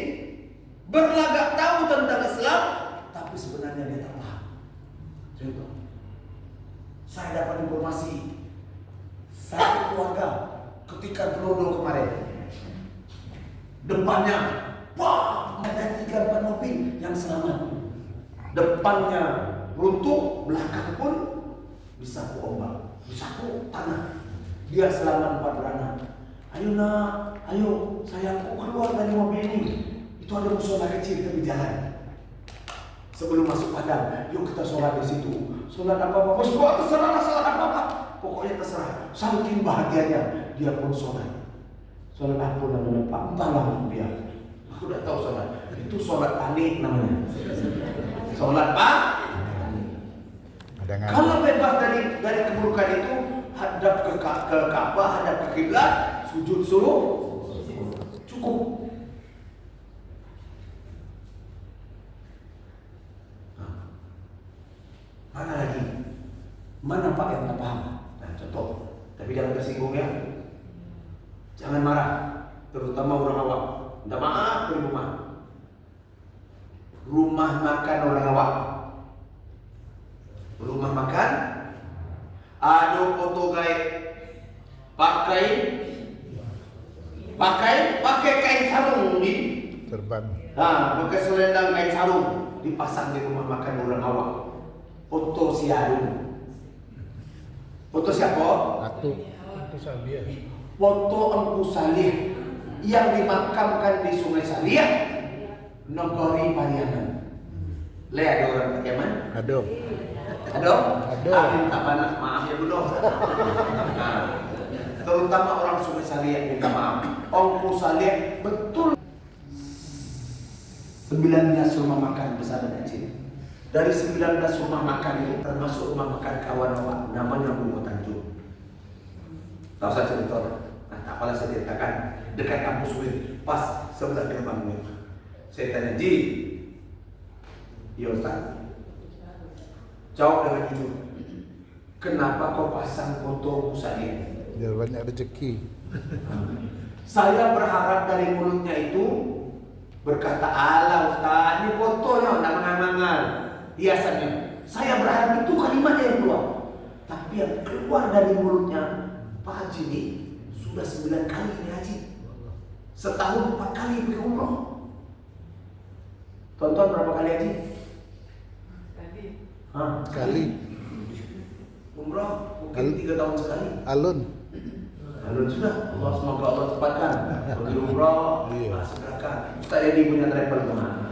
berlagak tahu tentang Islam, tapi sebenarnya dia tak paham. Contoh, saya dapat informasi satu keluarga ketika gelodol kemarin, depannya, wah, ada 3-4 mobil yang selamat. Depannya runtuh, belakang pun disapu ombak, disapu tanah. Dia selamat 4 beranak. Ayo nak, ayo sayangku keluar dari mobil ini. Itu ada musola kecil tepi jalan. Sebelum masuk padang, yuk kita sholat di situ. Sholat apa-apa, terserah sholat apa-apa. Pokoknya terserah. Saking bahagianya, dia pun sholat. Sholat apa namanya Pak? Entahlah dia. Aku udah tahu sholat. Itu sholat panik namanya. Sholat Pak. Kalau bebas dari keburukan itu, hadap ke Ka'bah, hadap ke kiblat, sujud suruh, cukup. Mana lagi? Mana Pak yang tak paham? Nah, contoh, tapi jangan tersinggung ya. Jangan marah, terutama orang awam. Minta maaf di rumah. Rumah makan orang awam. Rumah makan, ada foto gaib, pakai kain sarung di Serban. pakai selendang kain sarung dipasang di rumah makan orang awam. Foto siadun. Foto siapa? Itu Salih. Foto Empu Salih yang dimakamkan di Sungai Salih, Negeri Pariaman. Lihat ada orang Pariaman? Ada. Ada. Minta maaf ya Bu Dong. Nah, terutama orang Sungai Salih minta maaf. Empu Salih betul 19 rumah makan besar dan kecil. Dari 19 rumah makan itu termasuk rumah makan kawan awak namanya Bungo Tanjung. Tahu saya cerita? Nah, tak apalah saya ceritakan dekat kampus UIN, pas sebelah gerbang UIN. Saya tanya, Ji, ya Ustaz, jawab dengan jujur. Kenapa kau pasang foto Musalia? Biar banyak rezeki. Saya berharap dari mulutnya itu berkata, "Allah Ustaz, ini fotonya tidak mengangan-angan." Hiasannya. Saya berharap itu kalimatnya yang keluar. Tapi yang keluar dari mulutnya, Pak Haji ini sudah 9 kali ini haji. Setahun 4 kali pergi umroh. Tonton berapa kali haji? Sekali. Umroh mungkin 3 tahun sekali. Alun sudah. Allah, semoga Allah cepatkan. Pergi umroh, segerakan. Ustaz Edi punya travel kemana?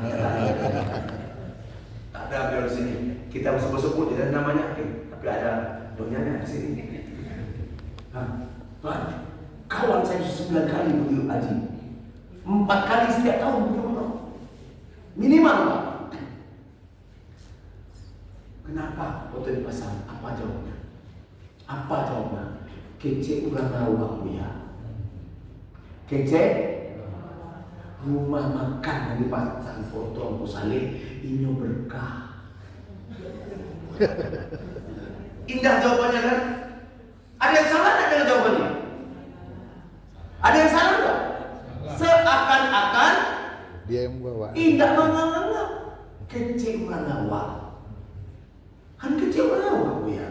Ada beliau di sini. Kita sebut-sebut tidak namanya, tapi ada donyanya di sini. Kawan saya 9 kali pergi haji, 4 kali setiap tahun pergi umroh. Minimal Pak. Kenapa foto dipasang? Apa jawabnya? Kece ulang awak ya. Kece rumah makan yang dipasang foto Empu Salih ini berkah. Indah jawabannya kan? Ada yang salah tak dengan jawabannya? Ada yang salah enggak? Seakan-akan dia yang bawa. indah menganggap kece ulang awak. Kan kece ulang awak ya.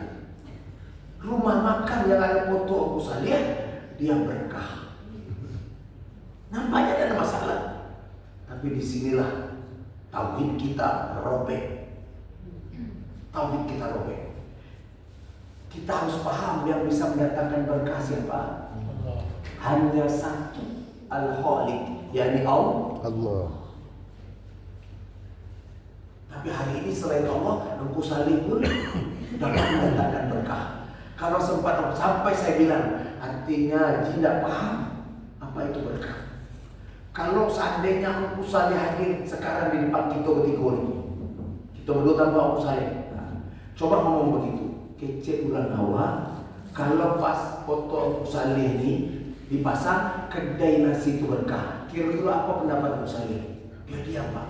Rumah makan yang ada foto Empu Salih dia berkah. Nampaknya tidak ada masalah. Tapi disinilah tauhid kita robek. Kita harus paham yang bisa mendatangkan berkah siapa? Hanya satu, Al-Khaliq, yakni Allah. Tapi hari ini selain Allah, engkau salih pun dapat mendatangkan berkah. Kalau sempat sampai saya bilang, artinya tidak paham apa itu berkah. Kalau seandainya engkau salih hadir sekarang di depan kita bertiga ini, kita berdua tanpa engkau salih. Coba ngomong begitu, kece bulan awal. Kalau pas foto engkau salih ini dipasang kedai nasi itu berkah, kira-kira apa pendapat engkau salih? Dia diam Pak.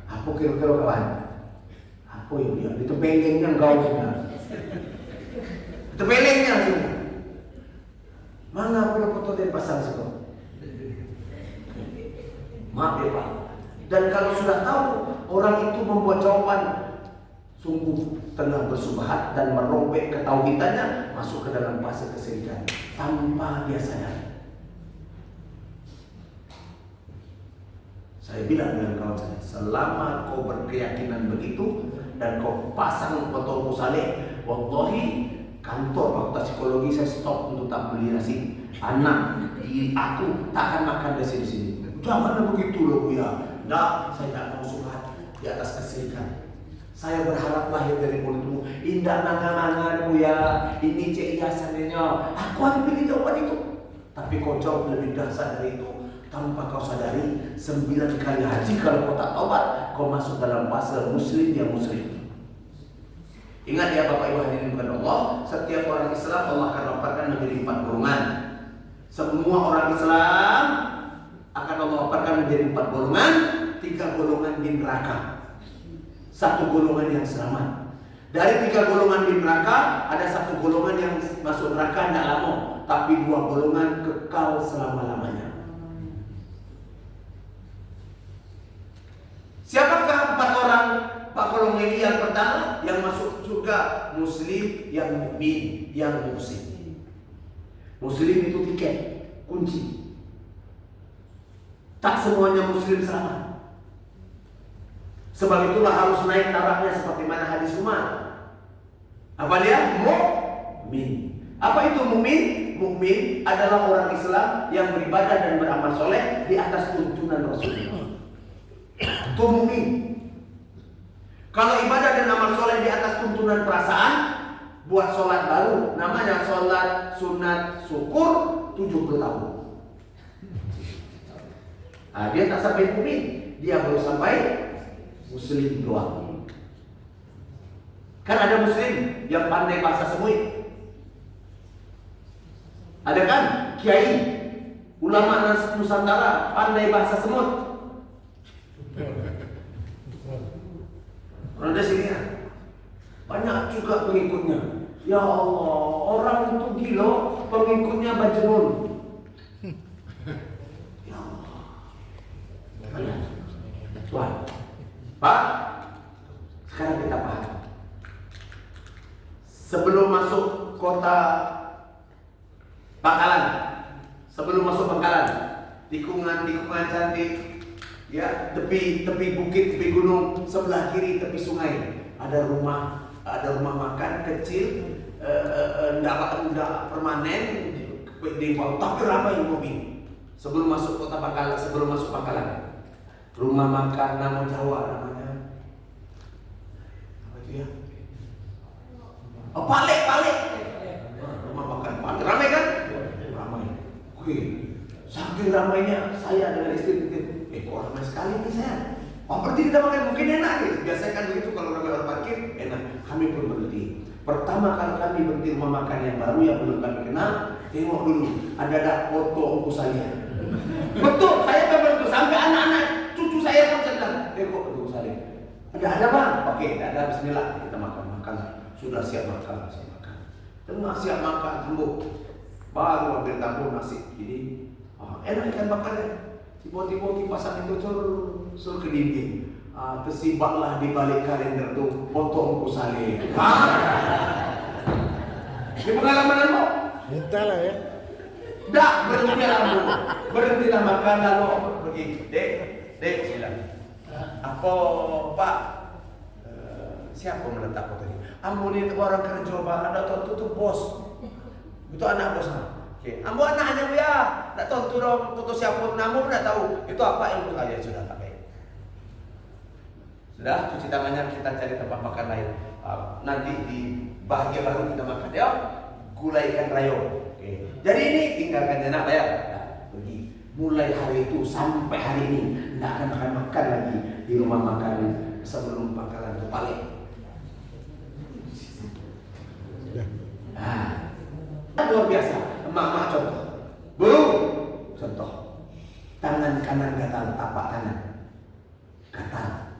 Apa kira-kira kawan? Apa yang dia? Itu belengnya engkau sebenarnya. Itu belengnya sebenarnya. Mana pula foto dia pasang sekarang? Maaf ya Pak. Dan kalau sudah tahu orang itu membuat jawaban sungguh tengah bersubhat dan merobek ketauhidannya, masuk ke dalam fase kesyirikan tanpa dia sadar. Saya bilang dengan kawan saya, selama kau berkeyakinan begitu dan kau pasang foto saleh, wallahi kantor fakultas psikologi saya stop untuk tak beli nasi. Anak di aku tak akan makan nasi di sini. Jangan begitu loh Bu ya. Enggak, saya tidak mau subhat di atas kesyirikan. Saya berharap lahir dari mulutmu. Indah nangan-nangan Bu ya. Ini cek hiasannya. Aku akan pilih jawaban itu. Tapi kau jawab lebih dahsyat dari itu. Tanpa kau sadari, 9 kali haji kalau kau tak taubat, kau masuk dalam fase muslim yang muslim. Ingat ya Bapak Ibu hadirin bukan Allah, setiap orang Islam Allah akan wafatkan menjadi 4 golongan. Semua orang Islam akan Allah wafatkan menjadi 4 golongan, 3 golongan di neraka, 1 golongan yang selamat. Dari 3 golongan di neraka, ada 1 golongan yang masuk neraka tidak lama, tapi 2 golongan kekal selama-lamanya. Siapakah 4 orang? Pak golongan ini yang pertama yang masuk surga, muslim yang mukmin yang muhsin. Muslim itu tiket, kunci. Tak semuanya muslim selamat. Sebab itulah harus naik tarafnya seperti mana hadis Umar. Apa dia? Mukmin. Apa itu mukmin? Mukmin adalah orang Islam yang beribadah dan beramal soleh di atas tuntunan Rasulullah. Itu mukmin. Kalau ibadah dan amal soleh di atas tuntunan perasaan, buat sholat baru, namanya sholat sunat syukur 70 tahun. Nah, dia tak sampai mukmin, dia baru sampai muslim doang. Kan ada muslim yang pandai bahasa semui. Ada kan kiai, ulama Nusantara pandai bahasa semut. Orang dari sini ya, banyak juga pengikutnya. Ya Allah, orang itu gila, pengikutnya bajinun. Ya Allah. Tuhan, Pak, sekarang kita paham. Sebelum masuk kota Bangkalan, tikungan cantik. Ya, tepi bukit, tepi gunung, sebelah kiri tepi sungai ada rumah makan kecil, enggak permanen di bawah, tapi ramai mobil. Sebelum masuk kota Bangkalan, sebelum masuk Bangkalan, rumah makan nama Jawa namanya apa itu ya? Oh, Palek. Rumah makan Palek, ramai kan? Ramai. Oke, saking ramainya saya dengan istri kok ramai sekali nih saya. Oh, berarti kita makan mungkin enak nih. Biasanya kan begitu kalau orang parkir enak. Kami pun berhenti. Pertama kali kami berhenti rumah makan yang baru yang belum kami kenal, tengok dulu ada foto ongku saya. Betul, saya memang betul. Sampai anak-anak cucu saya pun sedang tengok ongku saya. Ada bang? Oke, ada. Bismillah kita makan. Sudah siap makan. Tengah siap makan, tembuk. Baru ambil tambur nasi. Jadi enak ikan bakarnya. Tiba-tiba kipasan itu suruh ke dinding. Tersibaklah di balik kalender tu foto Ongku Saleh. Ini pengalaman kamu? Minta lah ya. Tak, berhentilah makan lalu pergi. Dek, silakan. Apa Pak? Siapa meletak foto ini? Ambo ni orang kerja Pak, ada tutup bos. Itu anak bos. Okay. Ambo anaknya ya, tak tahu tu foto siapa, namu pun tak tahu. Itu apa yang saya sudah pakai. Sudah, cuci tangannya, kita cari tempat makan lain. Nanti di bahagia baru kita makan ya. Gulai ikan rayo. Oke. Jadi ini tinggalkan jenak bayar. Ya, pergi. Mulai hari itu sampai hari ini tidak akan makan lagi di rumah makan sebelum pangkalan Tupale. Luar biasa. Emak-emak contoh. Bu, contoh. Tangan kanan gatal, tapak kanan gatal.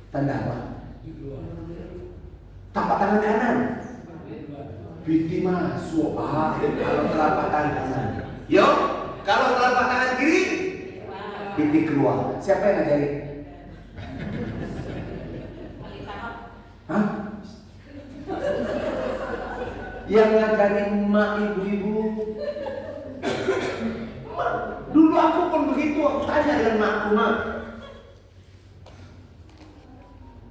Tanda apa? Tapak tangan kanan. Piti masuk. Kalau telapak tangan kanan. Yo, kalau telapak tangan kiri, piti keluar. Siapa yang ngajarin? Hah? Yang ngajarin emak ibu-ibu. Dulu aku pun begitu, aku tanya dengan makku, mak.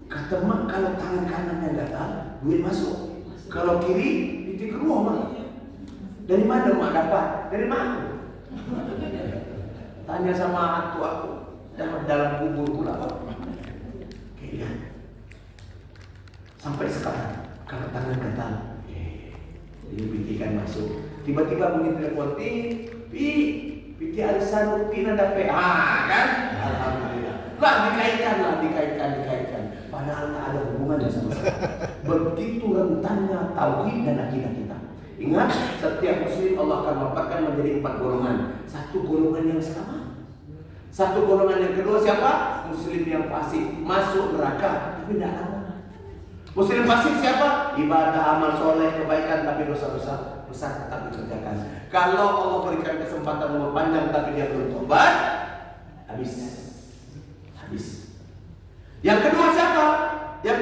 Kata mak, kalau tangan kanannya gatal, duit masuk. Kalau kiri, piti keluar, mak. Dari mana mak dapat? Dari makku. Tanya sama hantu aku, dalam kubur pula, Pak. Oke, ya. Sampai sekarang, kalau tangan gatal, ini piti kan masuk. Tiba-tiba bunyi telepon, Piti arisan Upi nanda pe. Kan? Alhamdulillah. Lah dikaitkan. Padahal tak ada hubungannya sama sekali. Begitu rentannya tauhid dan akidah kita. Ingat, setiap muslim Allah akan wafatkan menjadi 4 golongan. Satu golongan yang sama. Satu golongan yang kedua siapa? Muslim yang fasik, masuk neraka tapi tidak lama. Muslim fasik siapa? Ibadah, amal soleh, kebaikan tapi dosa-dosa besar tetap dikerjakan. Kalau Allah berikan kesempatan umur panjang tapi dia belum tobat, habis. Yang kedua siapa? Yang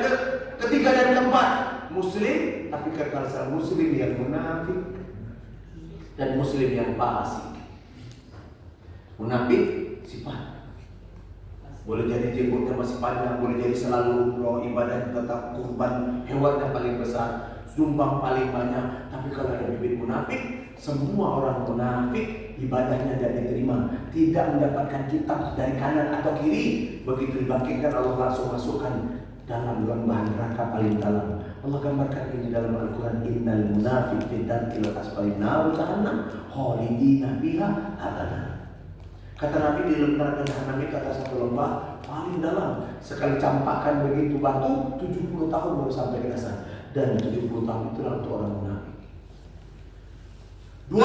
ketiga dan keempat, muslim tapi kekal muslim yang munafik dan muslim yang fasik. Munafik sifat. Boleh jadi jenggotnya masih panjang, boleh jadi selalu umroh, ibadah tetap kurban, hewan yang paling besar, sumbang paling banyak. Tapi kalau ada bibit munafik, semua orang munafik ibadahnya tidak diterima, tidak mendapatkan kitab dari kanan atau kiri. Begitu dibangkitkan Allah langsung masukkan dalam lembah neraka paling dalam. Allah gambarkan ini dalam Al-Quran, innal munafik fi darkil asfali nar jahannam khalidina fiha abadan. Kata Nabi di neraka jahanam itu ada satu lembah paling dalam. Sekali campakkan begitu batu 70 tahun baru sampai ke dasar. Dan 70 tahun itulah untuk orang munafik. 2.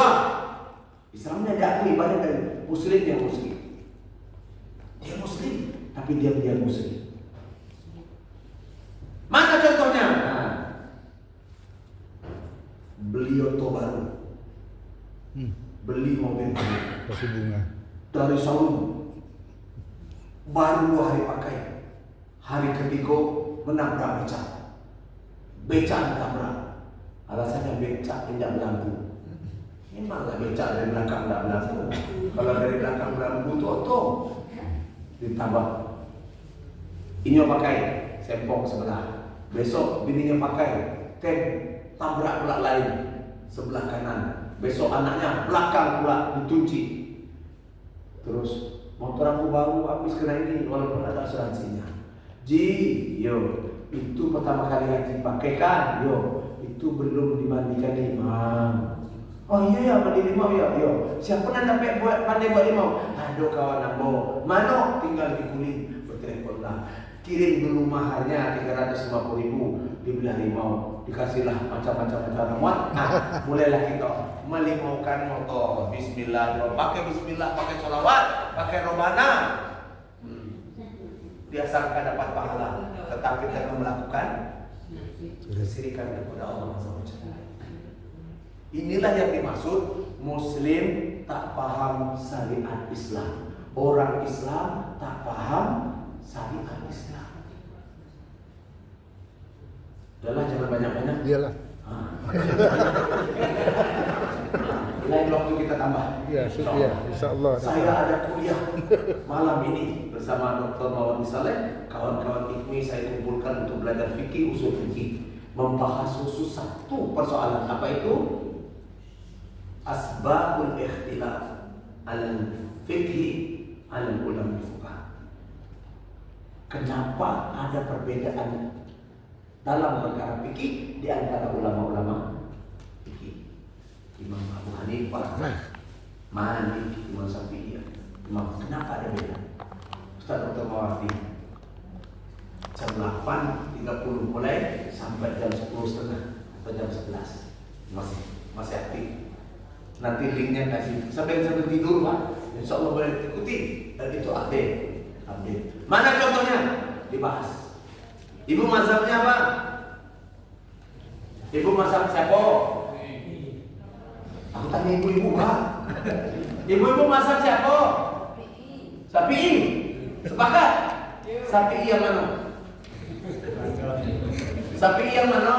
Islamnya diakui ibadah dari muslim yang muslim. Dia muslim tapi dia muslim. Mana contohnya? Nah, beli oto baru, beli mobil baru, kasih bunga dari showroom, baru 2 hari pakai, hari ketiga menabrak becak ditabrak. Alasannya becak tidak berlampu. Memanglah becak dari belakang tidak berlampu. Kalau dari belakang berlampu itu oto ditambah. Ini pakai sempong sebelah. Besok bininya pakai tem tabrak pula lain sebelah kanan. Besok anaknya belakang pula ditunci. Terus motor aku baru habis kena ini walaupun ada asuransinya. Yo, itu pertama kali haji pakai kan? Yo, itu belum dimandikan imam. Oh iya ya, mandi limau ya. Yo, siapa yang dapat pandai buat limau? Aduh kawan ambo, mano tinggal di kulit. Berteleponlah, kirim dulu maharnya 350.000, dibelah limau, dikasihlah macam-macam cara muat. Mulailah kita melimaukan motor. Bismillah, pakai bismillah, pakai sholawat, pakai robana. Diasalkan dapat pahala, tetapi jangan melakukan kesirikan kepada Allah SWT. Inilah yang dimaksud muslim tak paham syariat Islam. Orang Islam tak paham syariat Islam. Udahlah, jangan banyak-banyak. iyalah. Lain waktu kita tambah. Ya, insyaallah. Saya ada kuliah malam ini bersama Dr. Mawadi Saleh, kawan-kawan IKMI saya kumpulkan untuk belajar fikih, usul fikih, membahas khusus satu persoalan. Apa itu? Asbabul ikhtilaf al-fikhi al-ulama fuqaha. Kenapa ada perbedaan dalam perkara fikih di antara ulama-ulama fikih? Imam Abu Hanifah, Malik, Imam Syafi'i, kenapa ada beda? Ustaz Dr. Mawardi, jam 8.30 mulai sampai jam 10.30 atau jam 11 masih aktif. Nanti linknya kasih sambil tidur Pak, insya Allah boleh ikuti. Dan itu update. Mana contohnya? Dibahas. Ibu mazhabnya apa? Ibu mazhab siapa? Aku tanya ibu-ibu Pak. Ibu-ibu mazhab siapa? Syafi'i. Sepakat? Syafi'i yang mana? Syafi'i yang mana?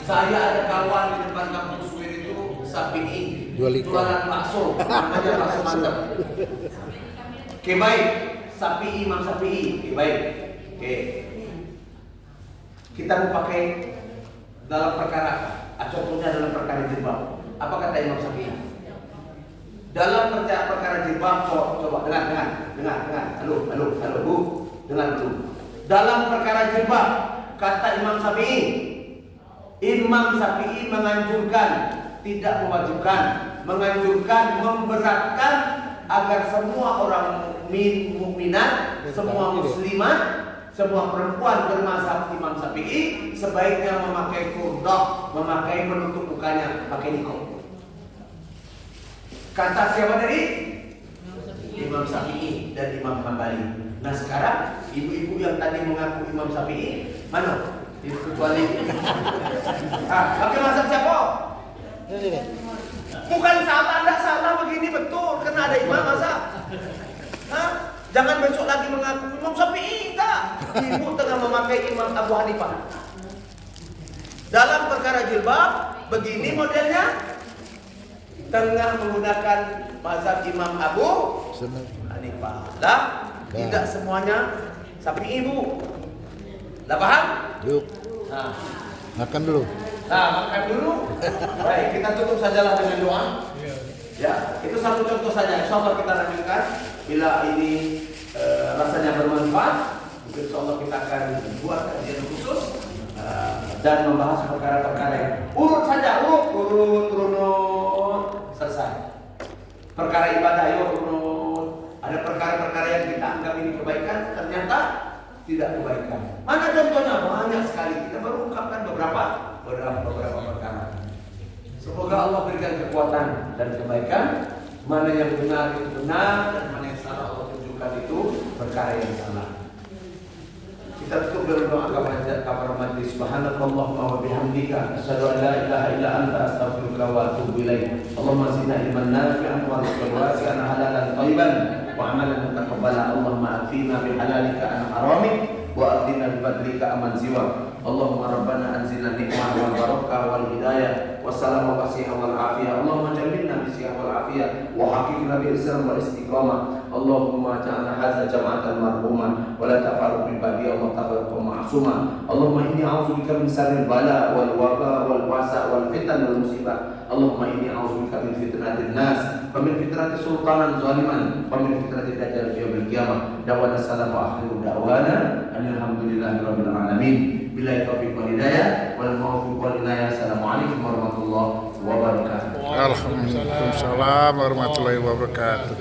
Saya ada kawan di depan kampus UIN itu Syafi'i, jualan bakso, namanya bakso mantap. Oke baik, Syafi'i, Imam Syafi'i, oke baik. Oke, kita mau pakai dalam perkara, contohnya dalam perkara jilbab. Apa kata Imam Syafi'i? Dalam perkara jilbab, coba dengar, halo Bu, dengar dulu. Dalam perkara jilbab, kata Imam Syafi'i menganjurkan, tidak mewajibkan, menganjurkan, memberatkan agar semua orang mukminat, semua muslimat, semua perempuan bermazhab Imam Syafi'i sebaiknya memakai kurdah, memakai penutup mukanya, pakai niqab. Kata siapa tadi? Imam Syafi'i dan Imam Hambali. Nah sekarang ibu-ibu yang tadi mengaku Imam Syafi'i mana? Kecuali pakai mazhab siapa? Bukan salah, tidak salah, begini betul karena ada imam mazhab. Jangan besok lagi mengaku Imam Syafi'i, tak. Ibu tengah memakai Imam Abu Hanifah. Dalam perkara jilbab begini modelnya, tengah menggunakan mazhab Imam Abu Hanifah. Tidak semuanya Syafi'i Bu. Dah paham? Yuk. Makan dulu. Makan dulu. Baik, kita tutup sajalah dengan doa. Ya, itu satu contoh saja. Insyaallah kita lanjutkan bila ini rasanya bermanfaat. Mungkin insyaallah kita akan buat kajian khusus dan membahas perkara-perkara yang urut saja, urut selesai. Perkara ibadah urut. Ada perkara-perkara yang kita anggap ini kebaikan, ternyata tidak kebaikan. Mana contohnya? Banyak sekali. Kita baru ungkapkan beberapa perkara. Semoga Allah berikan kekuatan dan kebaikan. Mana yang benar itu benar, dan mana yang salah Allah tunjukkan itu perkara yang salah. Kita tutup dengan doa kabar mati. Subhanakallahumma wa bihamdika asyhadu an la ilaha illa anta astaghfiruka wa atubu ilaik. Allahumma zidna ilman nafi'an wa rizqan wasi'an halalan thayyiban wa amalan mutaqabbalan. Allahumma afina bihalalika an haramik wa atina bifadlika aman siwa. Allahumma rabbana anzilna nikmah wal barakah wal hidayah wassalam wa qasihah wal afiyah. Allahumma jannibna bisiyah wal afiyah wa haqiqna bil islam wal istiqamah. Allahumma ja'alna hadza jama'atan marhumah wa la tafarruq min ba'di. Allah tafarruq ma'suma. Allahumma inni a'udzubika min syarril bala wal waba wal wasa wal fitan wal musibah. Allahumma inni a'udzubika min fitnatin nas wa min fitnati sultanan zaliman wa min fitnati dajjal yaumil qiyamah. Dawana salam wa akhiru da'wana alhamdulillahirabbil alamin. Billahi taufiq wal hidayah wal maufiq wal inayah. Assalamualaikum warahmatullahi wabarakatuh. Waalaikumsalam warahmatullahi wabarakatuh.